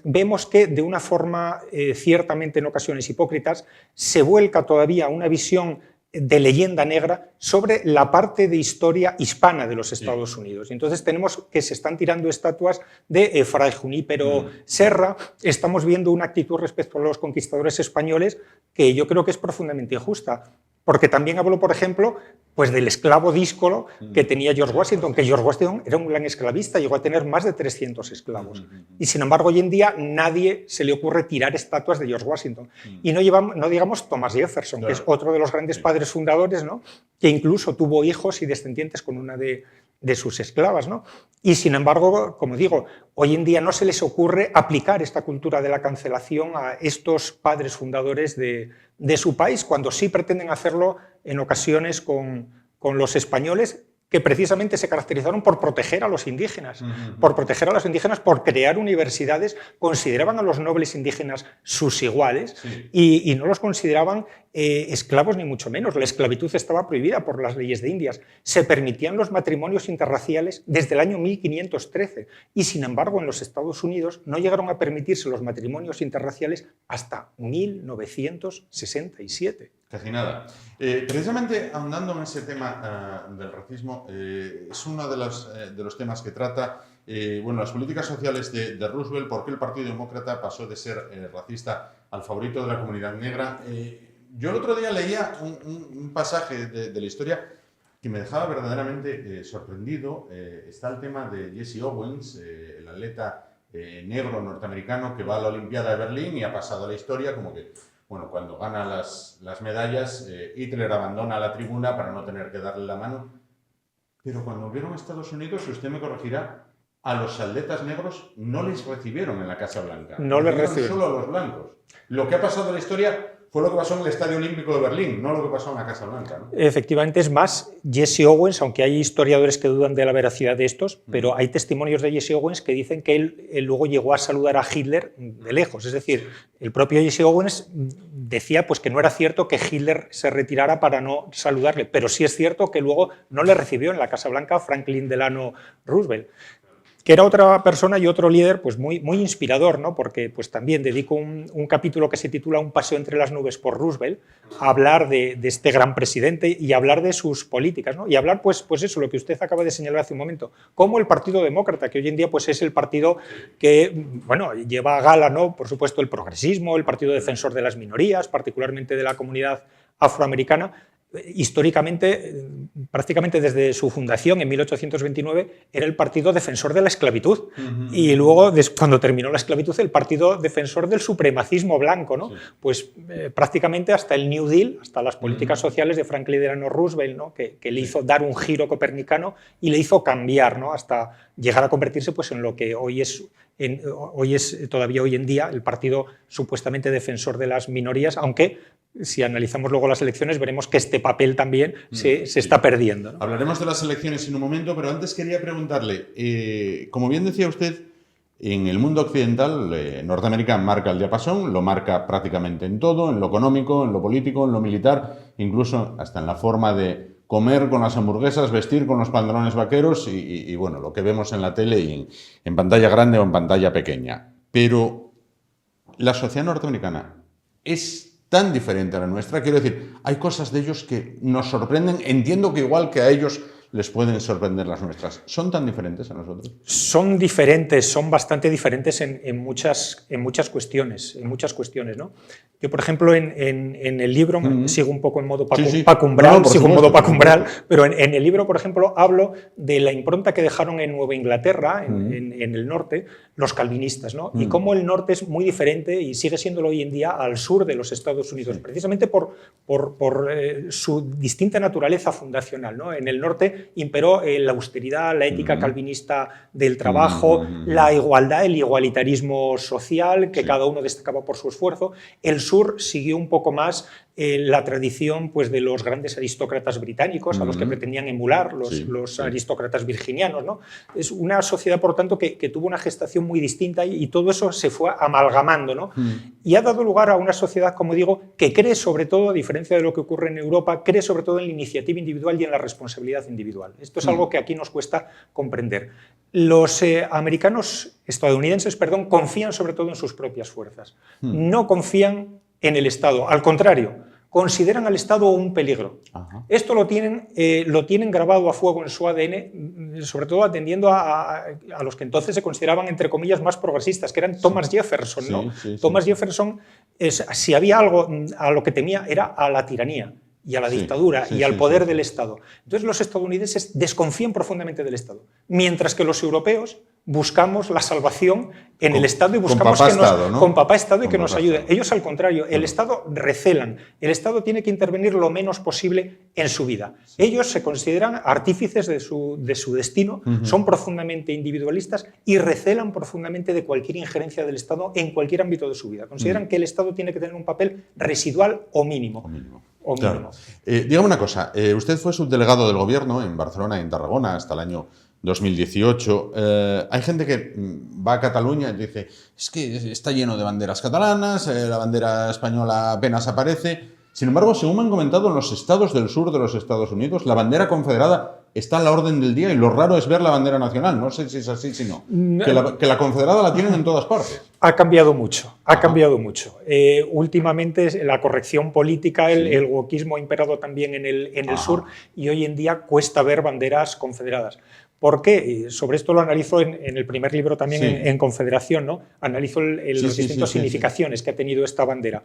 vemos que de una forma ciertamente en ocasiones hipócritas se vuelca todavía una visión de leyenda negra sobre la parte de historia hispana de los Estados Unidos. Entonces tenemos que se están tirando estatuas de Fray Junípero Serra, estamos viendo una actitud respecto a los conquistadores españoles que yo creo que es profundamente injusta. Porque también hablo, por ejemplo, pues del esclavo díscolo que tenía George Washington, que George Washington era un gran esclavista, llegó a tener más de 300 esclavos. Y sin embargo, hoy en día nadie se le ocurre tirar estatuas de George Washington. Y no digamos Thomas Jefferson, que es otro de los grandes padres fundadores, ¿no?, que incluso tuvo hijos y descendientes con una de sus esclavas, ¿no? Y sin embargo, como digo, hoy en día no se les ocurre aplicar esta cultura de la cancelación a estos padres fundadores de su país, cuando sí pretenden hacerlo en ocasiones con los españoles, que precisamente se caracterizaron por proteger a los indígenas, por crear universidades, consideraban a los nobles indígenas sus iguales y no los consideraban esclavos ni mucho menos. La esclavitud estaba prohibida por las leyes de Indias. Se permitían los matrimonios interraciales desde el año 1513 y, sin embargo, en los Estados Unidos no llegaron a permitirse los matrimonios interraciales hasta 1967. Casi nada. Precisamente ahondando en ese tema del racismo, es uno de los temas que trata las políticas sociales de Roosevelt, por qué el Partido Demócrata pasó de ser racista al favorito de la comunidad negra. Yo el otro día leía un pasaje de la historia que me dejaba verdaderamente sorprendido. Está el tema de Jesse Owens, el atleta negro norteamericano que va a la Olimpiada de Berlín y ha pasado a la historia como que, cuando gana las medallas, Hitler abandona la tribuna para no tener que darle la mano. Pero cuando volvieron a Estados Unidos, si usted me corregirá, a los atletas negros no les recibieron en la Casa Blanca. No les recibieron. Solo a los blancos. Lo que ha pasado en la historia fue lo que pasó en el Estadio Olímpico de Berlín, no lo que pasó en la Casa Blanca, ¿no? Efectivamente, es más, Jesse Owens, aunque hay historiadores que dudan de la veracidad de estos, pero hay testimonios de Jesse Owens que dicen que él luego llegó a saludar a Hitler de lejos. Es decir, el propio Jesse Owens decía pues, que no era cierto que Hitler se retirara para no saludarle, pero sí es cierto que luego no le recibió en la Casa Blanca Franklin Delano Roosevelt. que era otra persona y otro líder pues muy inspirador, ¿no? Porque pues también dedico un capítulo que se titula Un paseo entre las nubes por Roosevelt a hablar de este gran presidente y hablar de sus políticas, ¿no? Y hablar pues eso, lo que usted acaba de señalar hace un momento, como el Partido Demócrata, que hoy en día pues es el partido que bueno, lleva a gala, ¿no? Por supuesto, el progresismo, el partido defensor de las minorías, particularmente de la comunidad afroamericana. Históricamente, prácticamente desde su fundación en 1829, era el partido defensor de la esclavitud. Y luego, cuando terminó la esclavitud, el partido defensor del supremacismo blanco, ¿no? Sí. Pues prácticamente hasta el New Deal, hasta las políticas sociales de Franklin Delano Roosevelt, ¿no? que le hizo dar un giro copernicano y le hizo cambiar, ¿no? Hasta llegar a convertirse pues, en lo que hoy es todavía hoy en día el partido supuestamente defensor de las minorías, aunque si analizamos luego las elecciones veremos que este papel también se está perdiendo, ¿no? Hablaremos de las elecciones en un momento, pero antes quería preguntarle, como bien decía usted, en el mundo occidental, Norteamérica marca el diapasón, lo marca prácticamente en todo, en lo económico, en lo político, en lo militar, incluso hasta en la forma de comer con las hamburguesas, vestir con los pantalones vaqueros y bueno, lo que vemos en la tele y en pantalla grande o en pantalla pequeña. Pero la sociedad norteamericana es tan diferente a la nuestra. Quiero decir, hay cosas de ellos que nos sorprenden. Entiendo que igual que a ellos les pueden sorprender las nuestras. ¿Son tan diferentes a nosotros? Son diferentes, son bastante diferentes en muchas cuestiones, ¿no? Yo, por ejemplo, en el libro, sigo un poco en modo pacumbral, pero en el libro, por ejemplo, hablo de la impronta que dejaron en Nueva Inglaterra, en el norte, los calvinistas, ¿no? Y cómo el norte es muy diferente y sigue siéndolo hoy en día al sur de los Estados Unidos, precisamente por su distinta naturaleza fundacional, ¿no? En el norte imperó la austeridad, la ética calvinista del trabajo, la igualdad, el igualitarismo social, que cada uno destacaba por su esfuerzo. El sur siguió un poco más la tradición pues, de los grandes aristócratas británicos, a los que pretendían emular los aristócratas virginianos, ¿no? Es una sociedad, por tanto, que tuvo una gestación muy distinta y todo eso se fue amalgamando, ¿no? Y ha dado lugar a una sociedad, como digo, que cree sobre todo, a diferencia de lo que ocurre en Europa, cree sobre todo en la iniciativa individual y en la responsabilidad individual. Esto es algo que aquí nos cuesta comprender. Los estadounidenses, confían sobre todo en sus propias fuerzas. No confían en el Estado. Al contrario, consideran al Estado un peligro. Esto lo tienen grabado a fuego en su ADN, sobre todo atendiendo a los que entonces se consideraban, entre comillas, más progresistas, que eran Thomas Jefferson, ¿no? Thomas Jefferson, si había algo a lo que temía, era a la tiranía y a la dictadura y al poder del Estado. Entonces los estadounidenses desconfían profundamente del Estado, mientras que los europeos buscamos la salvación en el Estado y buscamos con papá Estado y que nos ayude. Ellos, al contrario, el Estado recelan. El Estado tiene que intervenir lo menos posible en su vida. Ellos se consideran artífices de su destino, son profundamente individualistas y recelan profundamente de cualquier injerencia del Estado en cualquier ámbito de su vida. Consideran que el Estado tiene que tener un papel residual o mínimo. Claro. Dígame una cosa, usted fue subdelegado del Gobierno en Barcelona y en Tarragona hasta el año 2018. Hay gente que va a Cataluña y dice, es que está lleno de banderas catalanas, la bandera española apenas aparece. Sin embargo, según me han comentado, en los estados del sur de los Estados Unidos, la bandera confederada está a la orden del día y lo raro es ver la bandera nacional. No sé si es así, si no. Que la confederada la tienen en todas partes. Ha cambiado mucho, últimamente la corrección política, el wokismo ha imperado también en el sur y hoy en día cuesta ver banderas confederadas. ¿Por qué? Sobre esto lo analizo en el primer libro también en Confederación, ¿no? Analizo las distintas significaciones que ha tenido esta bandera.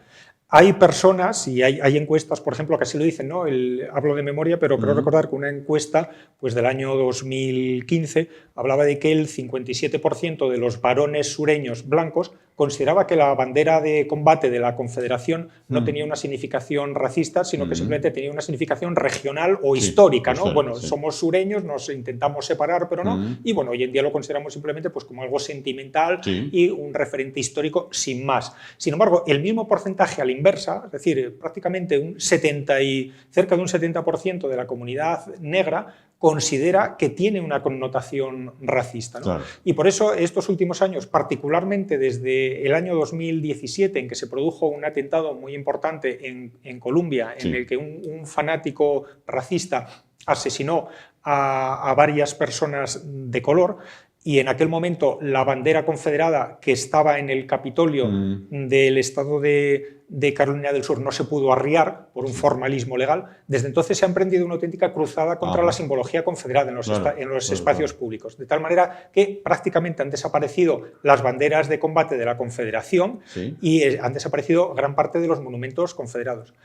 Hay personas y hay encuestas, por ejemplo, que así lo dicen, ¿no? Hablo de memoria, pero creo recordar que una encuesta pues, del año 2015 hablaba de que el 57% de los varones sureños blancos consideraba que la bandera de combate de la Confederación no tenía una significación racista, sino que simplemente tenía una significación regional o histórica, ¿no? Somos sureños, nos intentamos separar, pero no, y bueno, hoy en día lo consideramos simplemente pues, como algo sentimental y un referente histórico sin más. Sin embargo, el mismo porcentaje a la inversa, es decir, prácticamente cerca de un 70% de la comunidad negra considera que tiene una connotación racista, ¿no? Y por eso estos últimos años, particularmente desde el año 2017, en que se produjo un atentado muy importante en Colombia, en el que un fanático racista asesinó a varias personas de color, y en aquel momento la bandera confederada que estaba en el Capitolio del estado de Carolina del Sur no se pudo arriar por un formalismo legal. Desde entonces se ha emprendido una auténtica cruzada contra la simbología confederada en los espacios públicos, de tal manera que prácticamente han desaparecido las banderas de combate de la Confederación y han desaparecido gran parte de los monumentos confederados.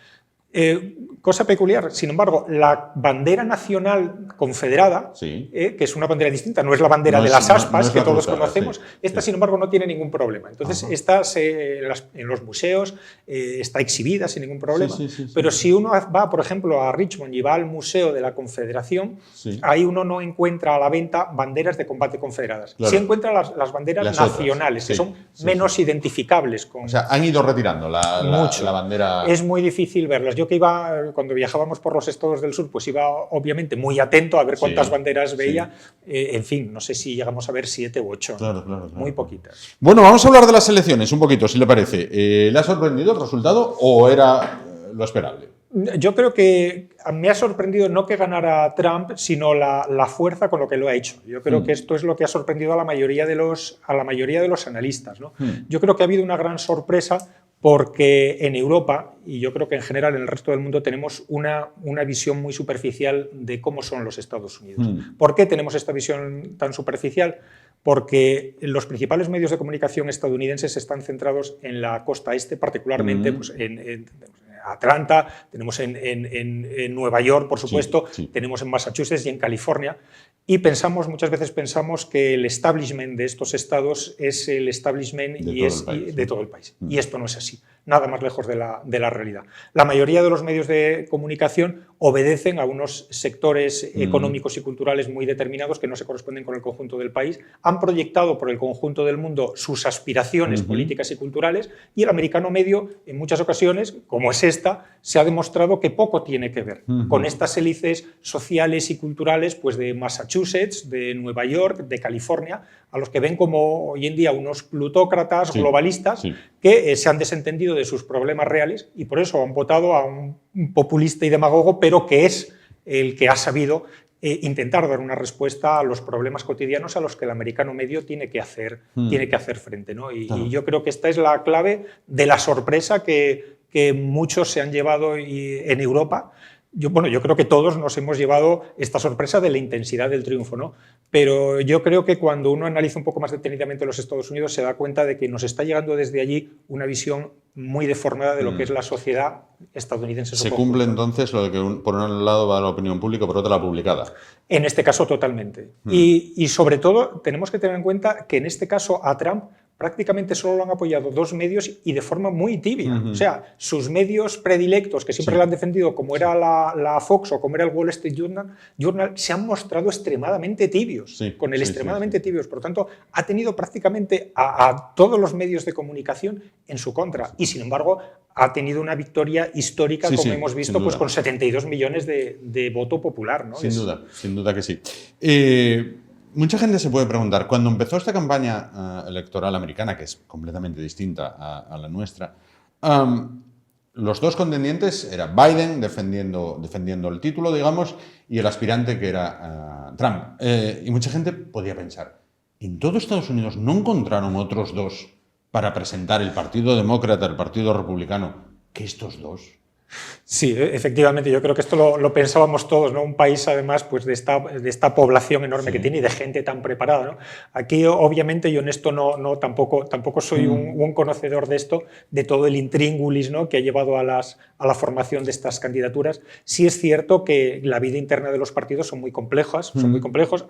Cosa peculiar, sin embargo, la bandera nacional confederada, que es una bandera distinta, no es la bandera de las aspas que todos conocemos, esta sin embargo no tiene ningún problema. Entonces, esta en los museos está exhibida sin ningún problema, pero si uno va, por ejemplo, a Richmond y va al Museo de la Confederación, ahí uno no encuentra a la venta banderas de combate confederadas. Sí encuentra las banderas nacionales, que son menos identificables. O sea, han ido retirando la bandera. Es muy difícil verlas. Yo que iba, cuando viajábamos por los estados del sur, pues iba obviamente muy atento a ver cuántas banderas veía. En fin, no sé si llegamos a ver 7 u 8. Claro. Muy poquitas. Bueno, vamos a hablar de las elecciones un poquito, si le parece. ¿Le ha sorprendido el resultado o era lo esperable? Yo creo que me ha sorprendido no que ganara Trump, sino la fuerza con lo que lo ha hecho. Yo creo que esto es lo que ha sorprendido a la mayoría de los analistas, ¿no? Yo creo que ha habido una gran sorpresa porque en Europa, y yo creo que en general en el resto del mundo, tenemos una visión muy superficial de cómo son los Estados Unidos. ¿Por qué tenemos esta visión tan superficial? Porque los principales medios de comunicación estadounidenses están centrados en la costa este, particularmente pues, en Atlanta, tenemos en Nueva York, por supuesto, tenemos en Massachusetts y en California, y muchas veces pensamos que el establishment de estos estados es el establishment de todo el país. Y esto no es así, nada más lejos de la realidad. La mayoría de los medios de comunicación obedecen a unos sectores económicos y culturales muy determinados que no se corresponden con el conjunto del país, han proyectado por el conjunto del mundo sus aspiraciones políticas y culturales, y el americano medio, en muchas ocasiones, como es esta, se ha demostrado que poco tiene que ver con estas élites sociales y culturales pues, de Massachusetts, de Nueva York, de California, a los que ven como hoy en día unos plutócratas globalistas que se han desentendido de sus problemas reales y por eso han votado a un populista y demagogo, pero que es el que ha sabido intentar dar una respuesta a los problemas cotidianos a los que el americano medio tiene que hacer frente, ¿no? Y yo creo que esta es la clave de la sorpresa que muchos se han llevado en Europa. Yo creo que todos nos hemos llevado esta sorpresa de la intensidad del triunfo, ¿no? Pero yo creo que cuando uno analiza un poco más detenidamente los Estados Unidos se da cuenta de que nos está llegando desde allí una visión muy deformada de lo que es la sociedad estadounidense. Se cumple entonces lo de que por un lado va la opinión pública, por otro la publicada. En este caso totalmente. Y sobre todo tenemos que tener en cuenta que en este caso a Trump prácticamente solo lo han apoyado 2 medios y de forma muy tibia. O sea, sus medios predilectos, que siempre lo han defendido, como era la Fox o como era el Wall Street Journal, se han mostrado extremadamente tibios, extremadamente tibios. Por lo tanto, ha tenido prácticamente a todos los medios de comunicación en su contra. Y, sin embargo, ha tenido una victoria histórica, como hemos visto, pues con 72 millones de voto popular, ¿no? Sin duda que sí. Mucha gente se puede preguntar, cuando empezó esta campaña electoral americana, que es completamente distinta a la nuestra, los dos contendientes eran Biden defendiendo el título, digamos, y el aspirante que era Trump. Y mucha gente podía pensar, ¿en todo Estados Unidos no encontraron otros dos para presentar el Partido Demócrata, el Partido Republicano, que estos dos? Sí, efectivamente, yo creo que esto lo pensábamos todos, ¿no? Un país, además, pues de esta población enorme que tiene y de gente tan preparada, ¿no? Aquí, obviamente, yo en esto tampoco soy un conocedor de esto, de todo el intríngulis, ¿no? Que ha llevado a la formación de estas candidaturas. Sí es cierto que la vida interna de los partidos son muy complejos,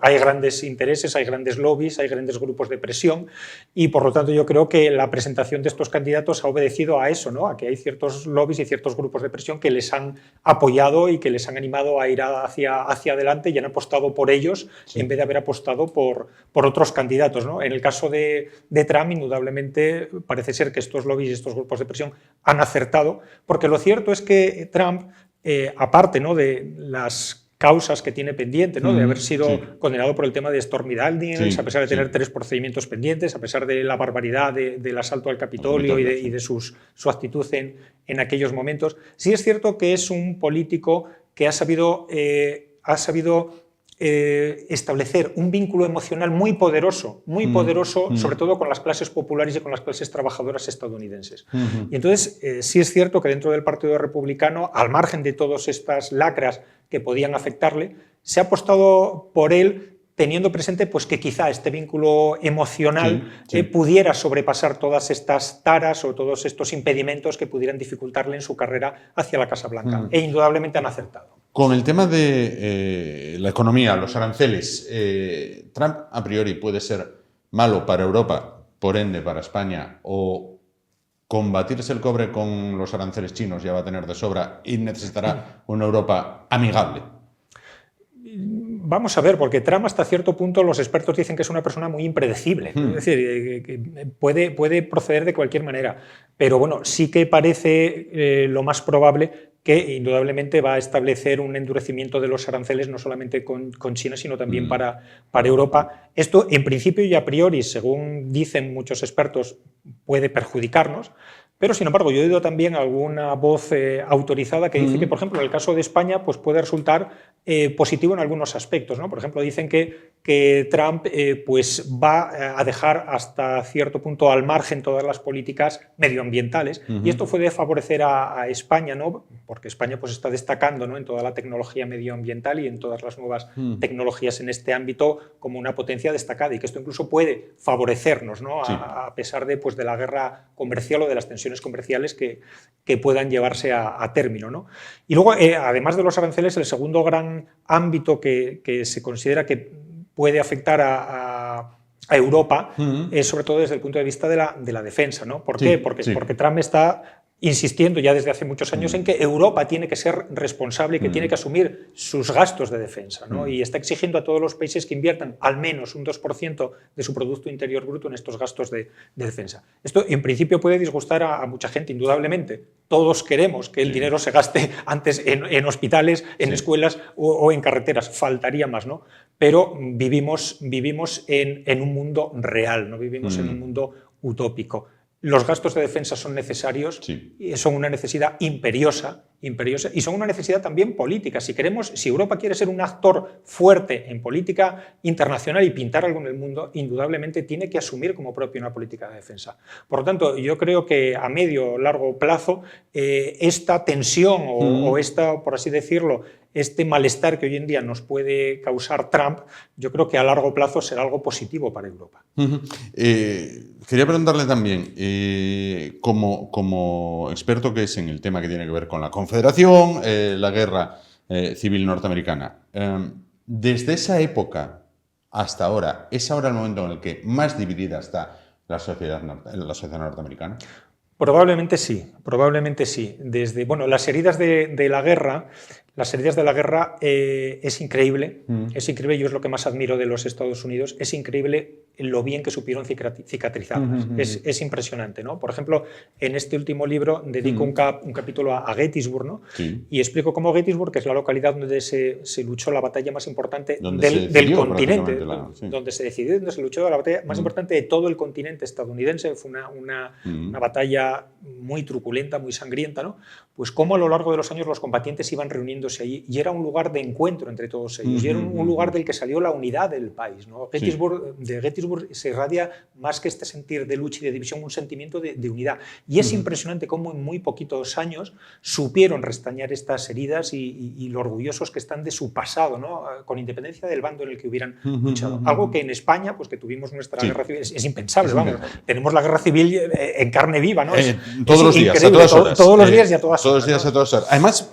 hay grandes intereses, hay grandes lobbies, hay grandes grupos de presión y, por lo tanto, yo creo que la presentación de estos candidatos ha obedecido a eso, ¿no? A que hay ciertos lobbies y ciertos grupos de presión que les han apoyado y que les han animado a ir hacia adelante y han apostado por ellos en vez de haber apostado por otros candidatos, ¿no? En el caso de Trump, indudablemente, parece ser que estos lobbies y estos grupos de presión han acertado, porque lo cierto es que Trump, aparte, ¿no, de las causas que tiene pendiente, ¿no? De haber sido condenado por el tema de Stormy Daniels, a pesar de tener 3 procedimientos pendientes, a pesar de la barbaridad del asalto al Capitolio y de su actitud en aquellos momentos. Sí es cierto que es un político que ha sabido establecer un vínculo emocional muy poderoso, sobre todo con las clases populares y con las clases trabajadoras estadounidenses. Y entonces sí es cierto que dentro del Partido Republicano, al margen de todas estas lacras que podían afectarle, se ha apostado por él teniendo presente pues, que quizá este vínculo emocional pudiera sobrepasar todas estas taras o todos estos impedimentos que pudieran dificultarle en su carrera hacia la Casa Blanca. E indudablemente han acertado. Con el tema de la economía, los aranceles, Trump a priori puede ser malo para Europa, por ende para España, o combatirse el cobre con los aranceles chinos ya va a tener de sobra y necesitará una Europa amigable. Vamos a ver, porque Trump hasta cierto punto los expertos dicen que es una persona muy impredecible, es decir, que puede proceder de cualquier manera, pero bueno, sí que parece lo más probable que indudablemente va a establecer un endurecimiento de los aranceles no solamente con China, sino también para Europa. Esto, en principio y a priori, según dicen muchos expertos, puede perjudicarnos, pero sin embargo yo he oído también alguna voz autorizada que dice que, por ejemplo, en el caso de España pues puede resultar positivo en algunos aspectos, ¿no? Por ejemplo, dicen que Trump pues va a dejar hasta cierto punto al margen todas las políticas medioambientales y esto puede favorecer a España, ¿no? Porque España pues está destacando, ¿no? En toda la tecnología medioambiental y en todas las nuevas tecnologías en este ámbito como una potencia destacada y que esto incluso puede favorecernos, ¿no? A pesar de, pues, de la guerra comercial o de las tensiones comerciales que puedan llevarse a término, ¿no? Y luego, además de los aranceles, el segundo gran ámbito que se considera que puede afectar a Europa es sobre todo desde el punto de vista de la defensa, ¿no? ¿Por qué? Porque Trump está insistiendo ya desde hace muchos años en que Europa tiene que ser responsable y que tiene que asumir sus gastos de defensa, ¿no? Y está exigiendo a todos los países que inviertan al menos un 2% de su Producto Interior Bruto en estos gastos de defensa. Esto en principio puede disgustar a mucha gente, indudablemente. Todos queremos que el dinero se gaste antes en hospitales, en escuelas o en carreteras, faltaría más, ¿no? Pero vivimos en un mundo real, no vivimos en un mundo utópico. Los gastos de defensa son necesarios, son una necesidad imperiosa y son una necesidad también política. Si Europa quiere ser un actor fuerte en política internacional y pintar algo en el mundo, indudablemente tiene que asumir como propio una política de defensa. Por lo tanto, yo creo que a medio o largo plazo esta tensión o esta, por así decirlo, este malestar que hoy en día nos puede causar Trump, yo creo que a largo plazo será algo positivo para Europa. Quería preguntarle también, como experto que es en el tema que tiene que ver con la Confederación, la guerra civil norteamericana, desde esa época hasta ahora, ¿es ahora el momento en el que más dividida está la sociedad norteamericana? Probablemente sí, probablemente sí. Desde, bueno, las heridas de la guerra es increíble, yo es lo que más admiro de los Estados Unidos, es increíble lo bien que supieron cicatrizarlas, es impresionante, ¿no? Por ejemplo, en este último libro dedico un capítulo a Gettysburg, ¿no? Y explico cómo Gettysburg, que es la localidad donde se luchó la batalla más importante del continente, donde se decidió, donde se luchó la batalla más importante de todo el continente estadounidense, fue una batalla muy truculenta, muy sangrienta, ¿no? Pues cómo a lo largo de los años los combatientes iban reuniéndose allí y era un lugar de encuentro entre todos ellos y era un lugar del que salió la unidad del país, ¿no? De Gettysburg se irradia más que este sentir de lucha y de división, un sentimiento de unidad. Y es impresionante cómo en muy poquitos años supieron restañar estas heridas y lo orgullosos que están de su pasado, ¿no? Con independencia del bando en el que hubieran luchado. Algo que en España, pues que tuvimos nuestra guerra civil, es impensable, vamos. Tenemos la guerra civil en carne viva, ¿no? Todos los días, a todas horas. Todos los días y a todas horas. Todos los días, a todas horas. Además,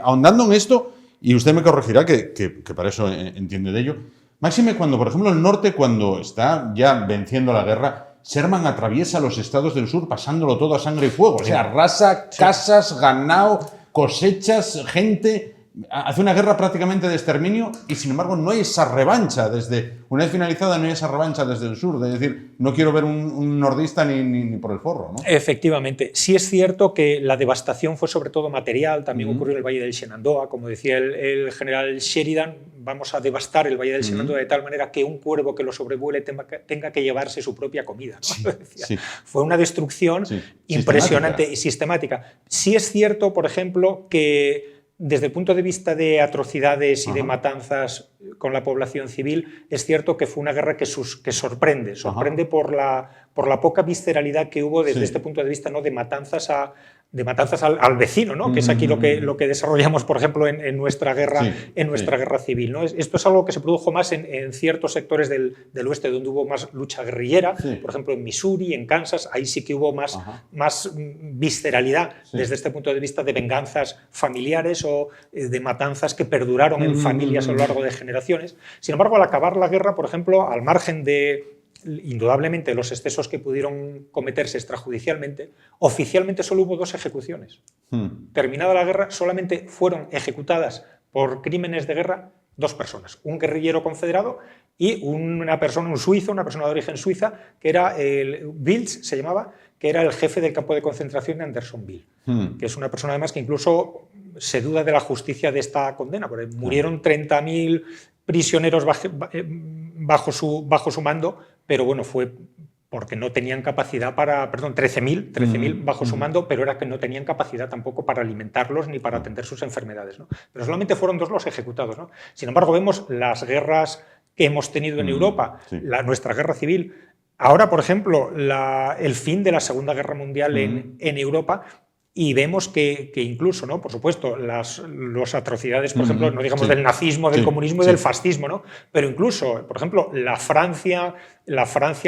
ahondando en esto, y usted me corregirá, que para eso entiende de ello, máxime cuando, por ejemplo, el norte, cuando está ya venciendo la guerra, Sherman atraviesa los estados del sur pasándolo todo a sangre y fuego. O sea, arrasa casas, ganado, cosechas, gente. Hace una guerra prácticamente de exterminio y, sin embargo, no hay esa revancha una vez finalizada, no hay esa revancha desde el sur. Es decir, no quiero ver un nordista ni por el forro, ¿no? Efectivamente. Sí es cierto que la devastación fue sobre todo material. También ocurrió en el Valle del Shenandoah. Como decía el general Sheridan, vamos a devastar el Valle del Shenandoah de tal manera que un cuervo que lo sobrevuele tenga que llevarse su propia comida, ¿no? Fue una destrucción impresionante y sistemática. Sí es cierto, por ejemplo, que desde el punto de vista de atrocidades y de matanzas con la población civil, es cierto que fue una guerra que sorprende por la poca visceralidad que hubo desde este punto de vista, ¿no?, de matanzas al vecino, ¿no?, que es aquí lo que desarrollamos, por ejemplo, en nuestra guerra, guerra civil, ¿no? Esto es algo que se produjo más en ciertos sectores del oeste, donde hubo más lucha guerrillera, por ejemplo, en Missouri, en Kansas, ahí sí que hubo más visceralidad desde este punto de vista de venganzas familiares o de matanzas que perduraron en familias a lo largo de generaciones. Sin embargo, al acabar la guerra, por ejemplo, al margen de indudablemente los excesos que pudieron cometerse extrajudicialmente, oficialmente solo hubo 2 ejecuciones. Terminada la guerra, solamente fueron ejecutadas por crímenes de guerra 2 personas, un guerrillero confederado y una persona de origen suiza, que era Wills, se llamaba, que era el jefe del campo de concentración de Andersonville, que es una persona además que incluso se duda de la justicia de esta condena, porque murieron 30.000 prisioneros bajo su mando, pero bueno, fue porque no tenían capacidad para, perdón, 13.000 bajo su mando, pero era que no tenían capacidad tampoco para alimentarlos ni para atender sus enfermedades, ¿no? Pero solamente fueron 2 los ejecutados, ¿no? Sin embargo, vemos las guerras que hemos tenido en Europa, nuestra guerra civil. Ahora, por ejemplo, el fin de la Segunda Guerra Mundial en Europa, y vemos que incluso, ¿no?, por supuesto, las atrocidades, por ejemplo, no digamos del nazismo, del comunismo y del fascismo, ¿no?, pero incluso, por ejemplo, la Francia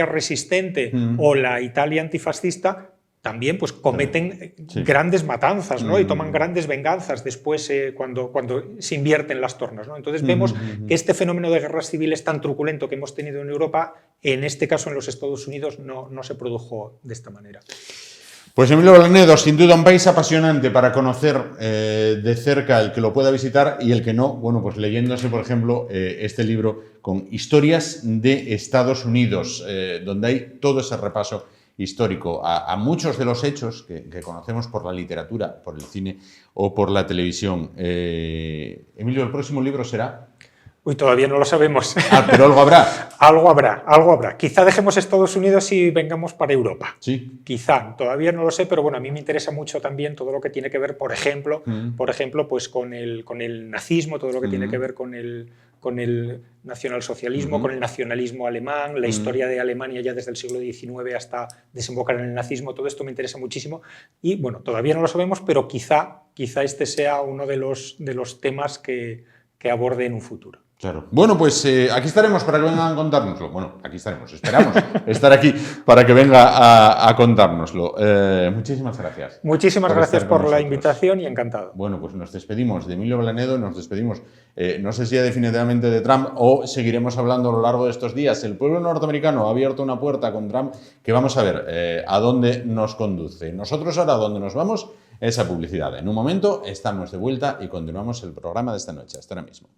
resistente o la Italia antifascista también pues cometen grandes matanzas, ¿no?, y toman grandes venganzas después cuando se invierten las tornas, ¿no? Entonces vemos que este fenómeno de guerras civiles tan truculento que hemos tenido en Europa, en este caso en los Estados Unidos, no se produjo de esta manera. Pues Emilio Blanedo, sin duda un país apasionante para conocer de cerca el que lo pueda visitar y el que no, bueno, pues leyéndose, por ejemplo, este libro con Historias de Estados Unidos, donde hay todo ese repaso histórico a muchos de los hechos que conocemos por la literatura, por el cine o por la televisión. Emilio, ¿el próximo libro será? Uy, todavía no lo sabemos. Pero algo habrá. Algo habrá. Quizá dejemos Estados Unidos y vengamos para Europa. Sí. Quizá, todavía no lo sé, pero bueno, a mí me interesa mucho también todo lo que tiene que ver, por ejemplo, pues con el nazismo, todo lo que tiene que ver con el nacionalsocialismo, con el nacionalismo alemán, la historia de Alemania ya desde el siglo XIX hasta desembocar en el nazismo. Todo esto me interesa muchísimo y bueno, todavía no lo sabemos, pero quizá este sea uno de los temas que aborde en un futuro. Claro. Bueno, pues aquí estaremos para que vengan a contárnoslo. Bueno, aquí estaremos, esperamos estar aquí para que venga a contárnoslo. Muchísimas gracias. Muchísimas gracias por la invitación y encantado. Bueno, pues nos despedimos de Emilio Blanedo, nos despedimos, no sé si ya definitivamente de Trump o seguiremos hablando a lo largo de estos días. El pueblo norteamericano ha abierto una puerta con Trump que vamos a ver a dónde nos conduce. Nosotros ahora a dónde nos vamos es a publicidad. En un momento estamos de vuelta y continuamos el programa de esta noche. Hasta ahora mismo.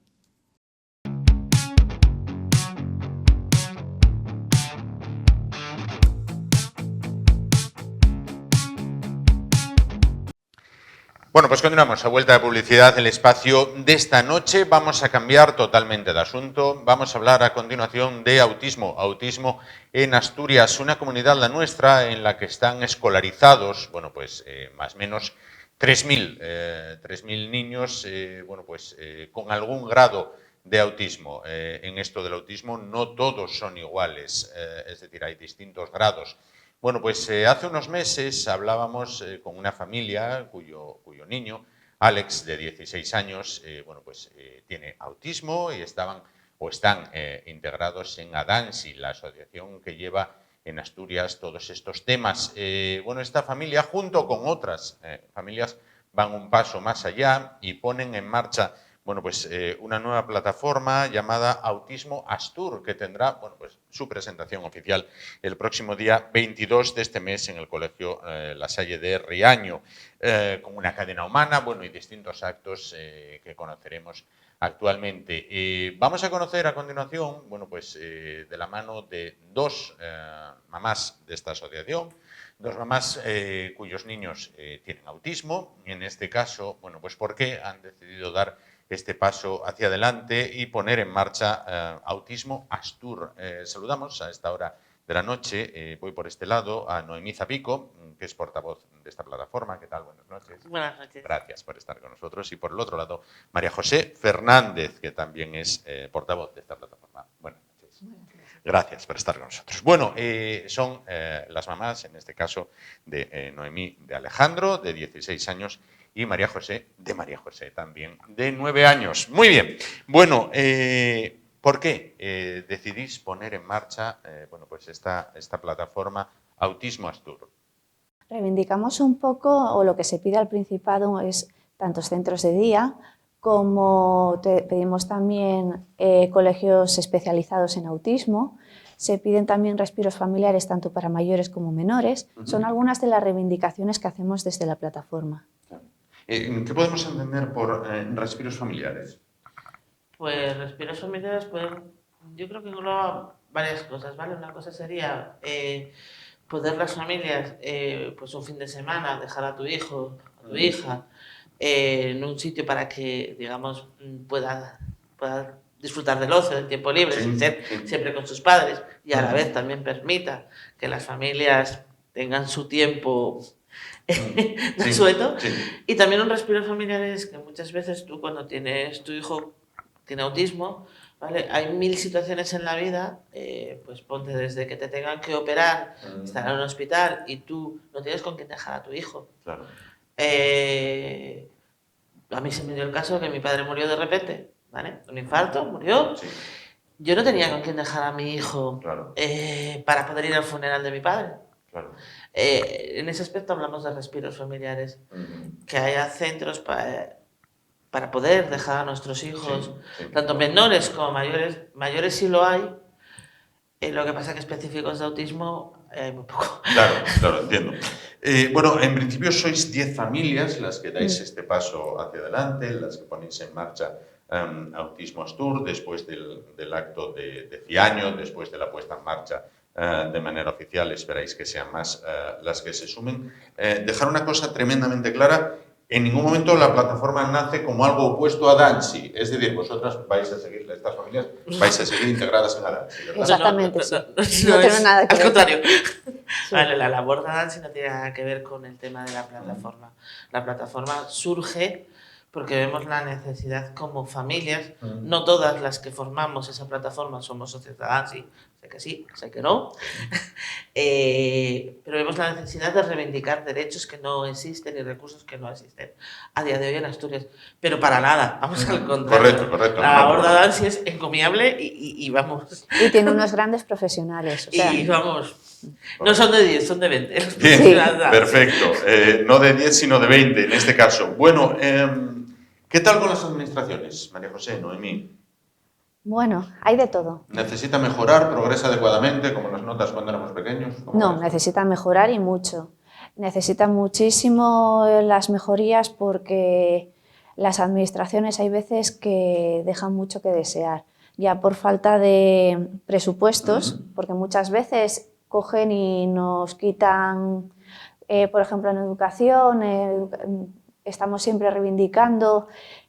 Bueno, pues continuamos a vuelta de publicidad del espacio de esta noche. Vamos a cambiar totalmente de asunto. Vamos a hablar a continuación de autismo. Autismo en Asturias, una comunidad, la nuestra, en la que están escolarizados, bueno, pues más o menos 3.000 niños, bueno, pues con algún grado de autismo. En esto del autismo no todos son iguales, es decir, hay distintos grados. Bueno, pues hace unos meses hablábamos con una familia cuyo niño, Alex, de 16 años, bueno, pues tiene autismo y están integrados en ADANSI, la asociación que lleva en Asturias todos estos temas. Bueno, esta familia, junto con otras familias, van un paso más allá y ponen en marcha, bueno, pues una nueva plataforma llamada Autismo Astur, que tendrá, bueno, pues su presentación oficial el próximo día 22 de este mes en el Colegio La Salle de Riaño, con una cadena humana, bueno, y distintos actos que conoceremos actualmente. Vamos a conocer a continuación, bueno, pues de la mano de 2 mamás de esta asociación, 2 mamás cuyos niños tienen autismo, y en este caso, bueno, pues ¿por qué han decidido dar este paso hacia adelante y poner en marcha Autismo Astur? Saludamos a esta hora de la noche. Voy por este lado a Noemí Zapico, que es portavoz de esta plataforma. ¿Qué tal? Buenas noches. Buenas noches. Gracias por estar con nosotros. Y por el otro lado, María José Fernández, que también es portavoz de esta plataforma. Buenas noches. Gracias por estar con nosotros. Bueno, son las mamás, en este caso, de Noemí de Alejandro, de 16 años, y María José, también, de 9 años. Muy bien. Bueno, ¿por qué decidís poner en marcha bueno, pues esta plataforma Autismo Astur? Reivindicamos un poco, o lo que se pide al Principado es tantos centros de día como pedimos también colegios especializados en autismo. Se piden también respiros familiares tanto para mayores como menores. Son algunas de las reivindicaciones que hacemos desde la plataforma. ¿Qué podemos entender por respiros familiares? Pues respiros familiares, pues yo creo que engloba varias cosas, ¿vale? Una cosa sería poder las familias, pues un fin de semana, dejar a tu hijo o tu hija en un sitio para que, digamos, pueda disfrutar del ocio, del tiempo libre, sin ser siempre con sus padres, y a la vez también permita que las familias tengan su tiempo de sueto. Y también un respiro familiar es que muchas veces tú, cuando tu hijo tiene autismo, ¿vale? Hay 1000 situaciones en la vida, pues ponte desde que te tengan que operar, estar en un hospital y tú no tienes con quién dejar a tu hijo. Claro. A mí se me dio el caso de que mi padre murió de repente, ¿vale? Un infarto, murió. Sí. Yo no tenía con quién dejar a mi hijo para poder ir al funeral de mi padre. Claro. En ese aspecto hablamos de respiros familiares, que haya centros para poder dejar a nuestros hijos, tanto menores como mayores. Mayores sí lo hay, lo que pasa es que específicos de autismo hay muy poco. Claro, entiendo. Bueno, en principio sois 10 familias las que dais este paso hacia adelante, las que ponéis en marcha Autismo Astur, después del acto de Ciaño, después de la puesta en marcha de manera oficial, esperáis que sean más las que se sumen. Dejar una cosa tremendamente clara: en ningún momento la plataforma nace como algo opuesto a Dansi, es decir, vosotras vais a seguir, estas familias vais a seguir integradas en la Dansi, ¿verdad? Exactamente, No tiene nada que ver. Al contrario. Vale, la labor de Dansi no tiene nada que ver con el tema de la plataforma. La plataforma surge porque vemos la necesidad como familias. No todas las que formamos esa plataforma somos socios de Dansi, sé que sí, sé que no, pero vemos la necesidad de reivindicar derechos que no existen y recursos que no existen a día de hoy en Asturias, pero para nada, vamos al contrario. Correcto. La labor de Dansi es encomiable y vamos. Y tiene unos grandes profesionales. O sea, Y vamos, no son de 10, son de 20. Bien, Sí. perfecto. No de 10, sino de 20 en este caso. Bueno, ¿qué tal con las administraciones, María José, Noemí? bueno, hay de todo. ¿Necesita mejorar, progresa adecuadamente, como las notas cuando éramos pequeños? No, necesita mejorar y mucho. Necesita muchísimo las mejorías porque las administraciones hay veces que dejan mucho que desear, ya por falta de presupuestos, porque muchas veces cogen y nos quitan, por ejemplo, en educación, estamos siempre reivindicando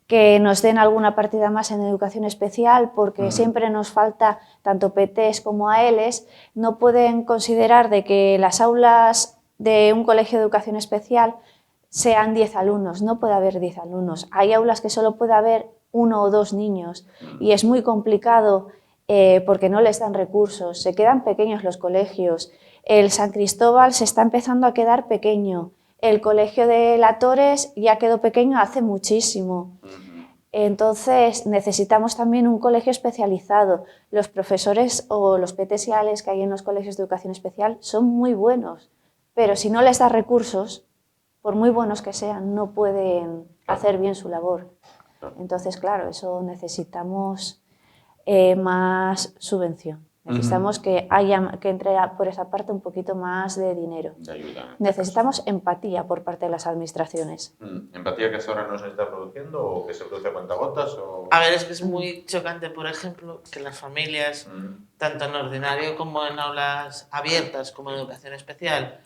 que nos den alguna partida más en educación especial porque siempre nos falta tanto PTs como ALs. No pueden considerar de que las aulas de un colegio de educación especial sean 10 alumnos, no puede haber 10 alumnos. Hay aulas que solo puede haber 1 o 2 niños y es muy complicado porque no les dan recursos, se quedan pequeños los colegios. El San Cristóbal se está empezando a quedar pequeño. El colegio de La Torres ya quedó pequeño hace muchísimo. Entonces necesitamos también un colegio especializado. Los profesores o los PTs y ALs que hay en los colegios de educación especial son muy buenos, pero si no les das recursos, por muy buenos que sean, no pueden hacer bien su labor. Entonces, claro, eso necesitamos más subvención. Necesitamos que entre por esa parte un poquito más de dinero. De ayuda. Necesitamos empatía por parte de las administraciones. ¿Empatía que hasta ahora no se está produciendo o que se produce a cuentagotas? O... A ver, es que es muy chocante, por ejemplo, que las familias, tanto en ordinario como en aulas abiertas, como en educación especial,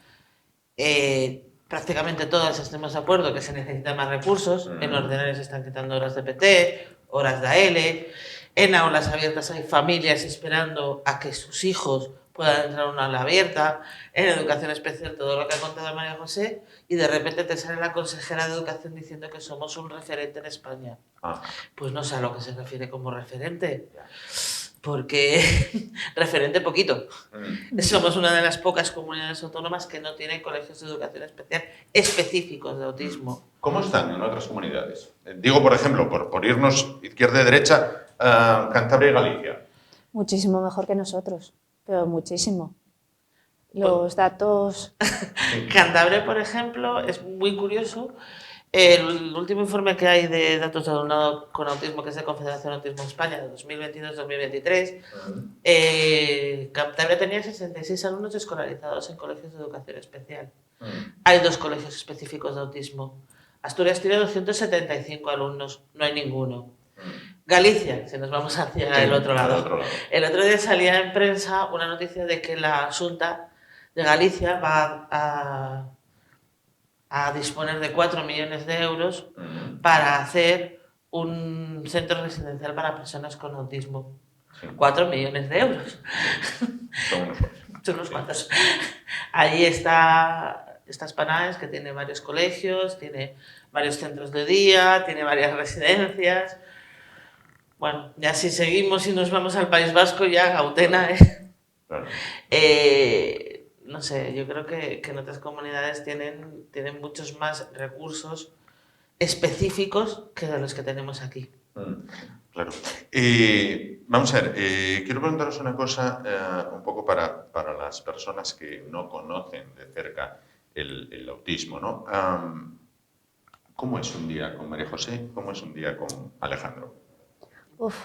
prácticamente todas estemos de acuerdo que se necesitan más recursos. En ordinario se están quitando horas de PT, horas de AL. En aulas abiertas hay familias esperando a que sus hijos puedan entrar a una aula abierta, en educación especial, todo lo que ha contado María José, y de repente te sale la consejera de educación diciendo que somos un referente en España. Pues no sé a lo que se refiere como referente, porque referente poquito. Somos una de las pocas comunidades autónomas que no tiene colegios de educación especial específicos de autismo. ¿Cómo están en otras comunidades? Digo, por ejemplo, por irnos izquierda y derecha, Cantabria y Galicia. Muchísimo mejor que nosotros, pero muchísimo. Los datos... Cantabria, por ejemplo, es muy curioso. El último informe que hay de datos de alumnado con autismo, que es de Confederación Autismo España, de 2022-2023, Cantabria tenía 66 alumnos escolarizados en colegios de educación especial. Hay 2 colegios específicos de autismo. Asturias tiene 275 alumnos, no hay ninguno. Galicia, si nos vamos hacia el otro lado. El otro día salía en prensa una noticia de que la Xunta de Galicia va a disponer de 4 millones de euros para hacer un centro residencial para personas con autismo. 4 millones de euros. Son unos cuantos. Allí está Espanaes, que tiene varios colegios, tiene varios centros de día, tiene varias residencias. Bueno, ya si seguimos y nos vamos al País Vasco, ya Gautena, Claro. No sé, yo creo que en otras comunidades tienen muchos más recursos específicos que de los que tenemos aquí. Claro. Vamos a ver, quiero preguntaros una cosa un poco para las personas que no conocen de cerca el autismo, ¿no? ¿Cómo es un día con María José? ¿Cómo es un día con Alejandro? Uf.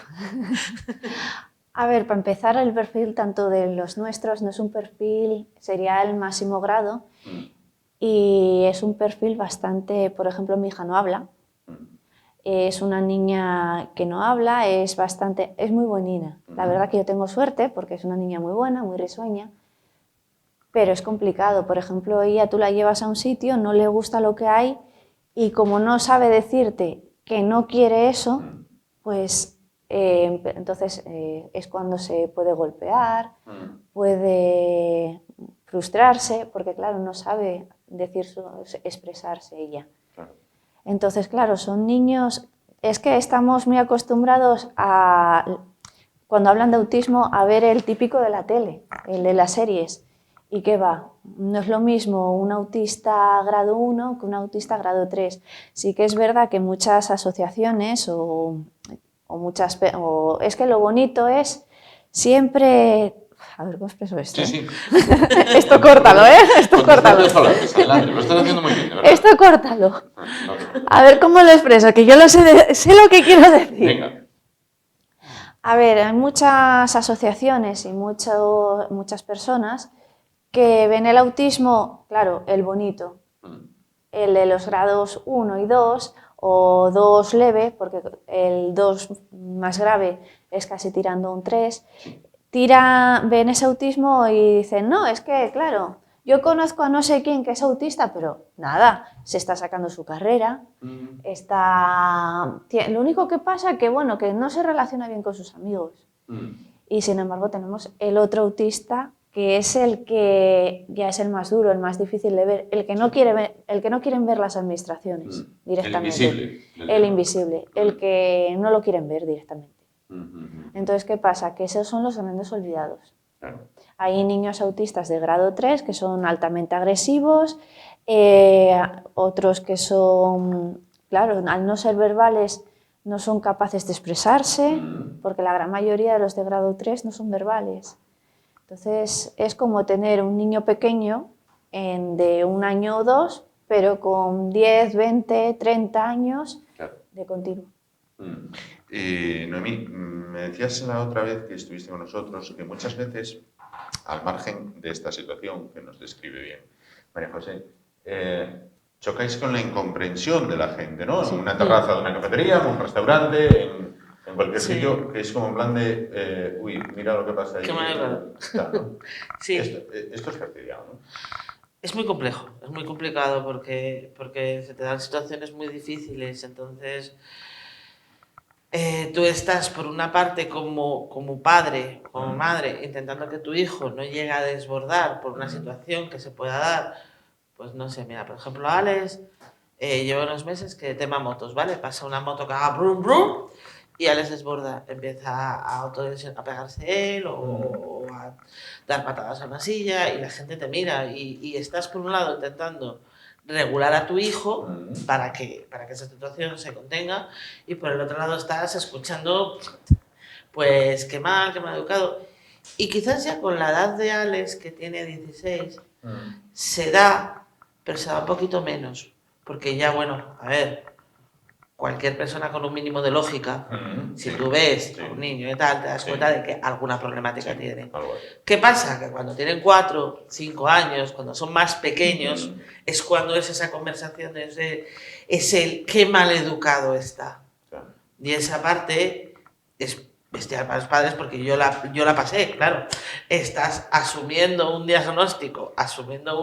A ver, para empezar, el perfil tanto de los nuestros no es un perfil, sería el máximo grado, y es un perfil bastante, por ejemplo, mi hija no habla, es una niña que no habla, es muy buenina. La verdad que yo tengo suerte porque es una niña muy buena, muy risueña, pero es complicado. Por ejemplo, ella tú la llevas a un sitio, no le gusta lo que hay y como no sabe decirte que no quiere eso, pues entonces es cuando se puede golpear, puede frustrarse, porque claro, no sabe expresarse ella. Entonces, claro, son niños, es que estamos muy acostumbrados a, cuando hablan de autismo, a ver el típico de la tele, el de las series. ¿Y qué va? No es lo mismo un autista grado 1 que un autista grado 3. Sí que es verdad que muchas asociaciones es que lo bonito es siempre... A ver, ¿cómo expreso esto? Sí. Esto córtalo, ¿eh? Esto córtalo. Adelante, lo estás haciendo muy bien, de verdad. Esto córtalo. A ver cómo lo expreso, que yo sé lo que quiero decir. Venga. A ver, hay muchas asociaciones y muchas personas que ven el autismo, claro, el bonito, el de los grados 1 y 2, o 2 leve, porque el 2 más grave es casi tirando un 3, ven ese autismo y dicen, no, es que, claro, yo conozco a no sé quién que es autista, pero nada, se está sacando su carrera, lo único que pasa es que, bueno, que no se relaciona bien con sus amigos. Y sin embargo tenemos el otro autista, que es el que ya es el más duro, el más difícil de ver, el que no quieren ver las administraciones directamente. El invisible, el que no lo quieren ver directamente. Entonces, ¿qué pasa? Que esos son los grandes olvidados. Hay niños autistas de grado 3 que son altamente agresivos, otros que son, claro, al no ser verbales, no son capaces de expresarse, porque la gran mayoría de los de grado 3 no son verbales. Entonces, es como tener un niño pequeño de 1 año o 2, pero con 10, 20, 30 años de continuo. Noemí, me decías la otra vez que estuviste con nosotros que muchas veces, al margen de esta situación que nos describe bien María José, chocáis con la incomprensión de la gente, ¿no? En una terraza de una cafetería, en un restaurante, en cualquier sitio, que es como en plan de, uy, mira lo que pasa ahí. Qué manera. Claro. Sí. Esto es fastidiado, ¿no? Es muy complejo, es muy complicado porque se te dan situaciones muy difíciles, entonces tú estás por una parte como padre o como madre intentando que tu hijo no llegue a desbordar por una situación que se pueda dar, pues no sé, mira, por ejemplo, Alex lleva unos meses que tema motos, ¿vale? Pasa una moto que haga brum brum y Alex desborda, empieza a pegarse él o a dar patadas a una silla y la gente te mira y estás por un lado intentando regular a tu hijo para que esa situación se contenga y por el otro lado estás escuchando pues qué mal educado y quizás ya con la edad de Alex que tiene 16 se da, pero se da un poquito menos porque ya bueno, a ver, cualquier persona con un mínimo de lógica, si tú ves a un niño y tal, te das cuenta de que alguna problemática tiene. ¿Qué pasa? Que cuando tienen 4, 5 años, cuando son más pequeños, es cuando es esa conversación, es el qué mal educado está. Y esa parte es bestial para los padres porque yo la pasé, claro. Estás asumiendo un diagnóstico, asumiendo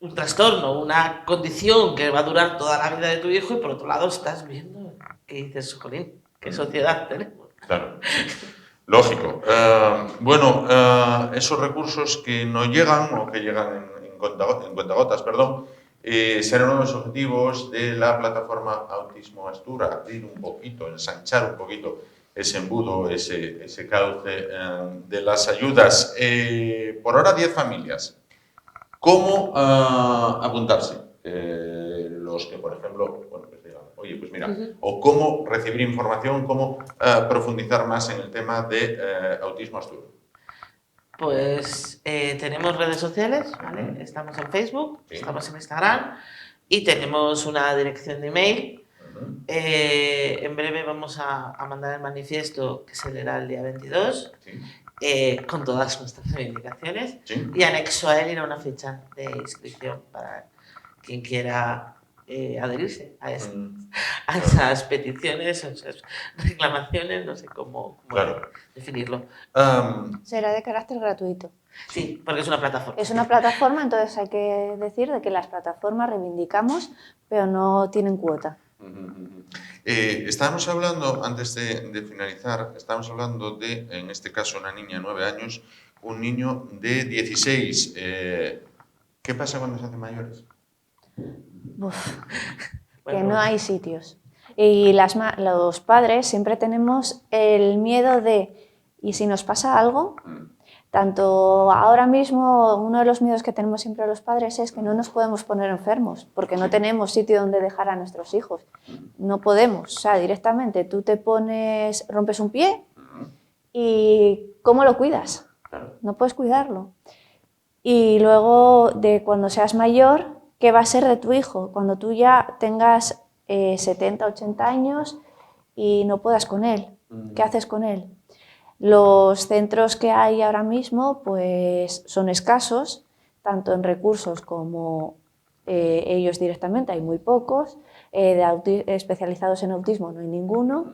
un trastorno, una condición que va a durar toda la vida de tu hijo y por otro lado estás viendo que dices, jolín, ¿qué sociedad tenemos? Claro. Lógico. Esos recursos que no llegan o que llegan en cuentagotas, perdón, serán unos objetivos de la plataforma Autismo Astur, abrir un poquito, ensanchar un poquito ese embudo, ese cauce de las ayudas. Por ahora 10 familias. ¿Cómo apuntarse? Los que, por ejemplo, bueno, pues digan, oye, pues mira, o cómo recibir información, cómo profundizar más en el tema de Autismo Astur. Pues tenemos redes sociales, ¿vale? Estamos en Facebook, estamos en Instagram y tenemos una dirección de email. En breve vamos a mandar el manifiesto que se leerá el día 22. Con todas nuestras reivindicaciones y anexo a él irá una ficha de inscripción para quien quiera adherirse a esas peticiones, a esas reclamaciones, no sé cómo definirlo. Será de carácter gratuito. Sí, porque es una plataforma. Es una plataforma, entonces hay que decir de que las plataformas reivindicamos, pero no tienen cuota. Estábamos hablando, antes de finalizar, estábamos hablando de, en este caso, una niña de 9 años, un niño de 16. ¿Qué pasa cuando se hacen mayores? Que no hay sitios. Y los padres siempre tenemos el miedo de, ¿y si nos pasa algo? Tanto ahora mismo, uno de los miedos que tenemos siempre los padres es que no nos podemos poner enfermos, porque no tenemos sitio donde dejar a nuestros hijos. No podemos, o sea, directamente tú rompes un pie y ¿cómo lo cuidas? No puedes cuidarlo. Y luego, de cuando seas mayor, ¿qué va a ser de tu hijo? Cuando tú ya tengas 70, 80 años y no puedas con él, ¿qué haces con él? Los centros que hay ahora mismo pues, son escasos, tanto en recursos como ellos directamente, hay muy pocos, especializados en autismo no hay ninguno,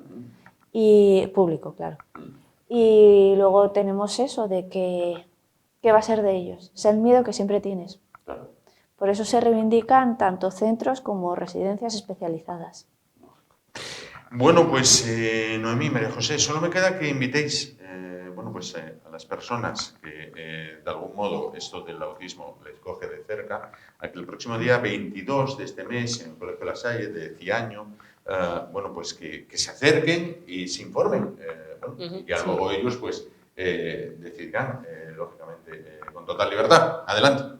y público, claro. Y luego tenemos eso de que, ¿qué va a ser de ellos? Es el miedo que siempre tienes. Por eso se reivindican tanto centros como residencias especializadas. Bueno, pues Noemí, María José, solo me queda que invitéis a las personas que de algún modo esto del autismo les coge de cerca, a que el próximo día 22 de este mes en el Colegio La Salle de Ciaño, que se acerquen y se informen. Y luego ellos pues decidirán, lógicamente, con total libertad. Adelante.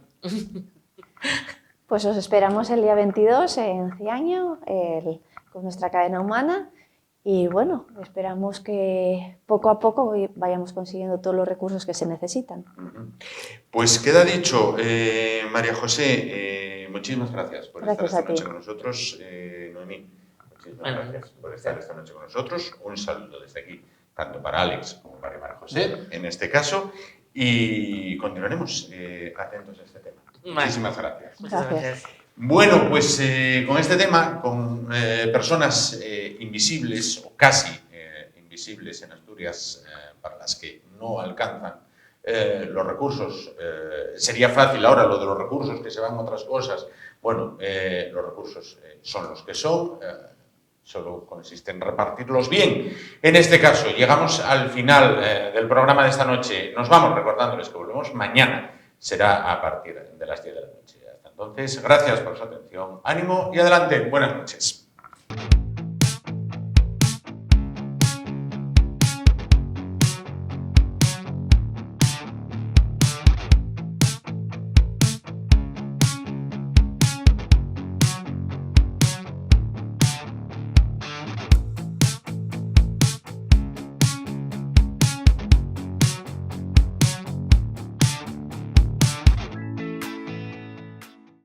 Pues os esperamos el día 22 en Ciaño, con nuestra cadena humana. Y bueno, esperamos que poco a poco vayamos consiguiendo todos los recursos que se necesitan. Pues queda dicho, María José, muchísimas gracias por estar esta noche con nosotros. Noemí, muchísimas gracias por estar esta noche con nosotros. Un saludo desde aquí, tanto para Alex como para María José, en este caso, y continuaremos atentos a este tema. Muchísimas gracias. Muchas gracias. Bueno, pues con este tema, con personas invisibles o casi invisibles en Asturias, para las que no alcanzan los recursos, sería fácil ahora lo de los recursos que se van a otras cosas. Bueno, los recursos son los que son, solo consiste en repartirlos bien. En este caso, llegamos al final del programa de esta noche. Nos vamos recordándoles que volvemos mañana. Será a partir de las 10 de la noche. Hasta entonces, gracias por su atención, ánimo y adelante. Buenas noches.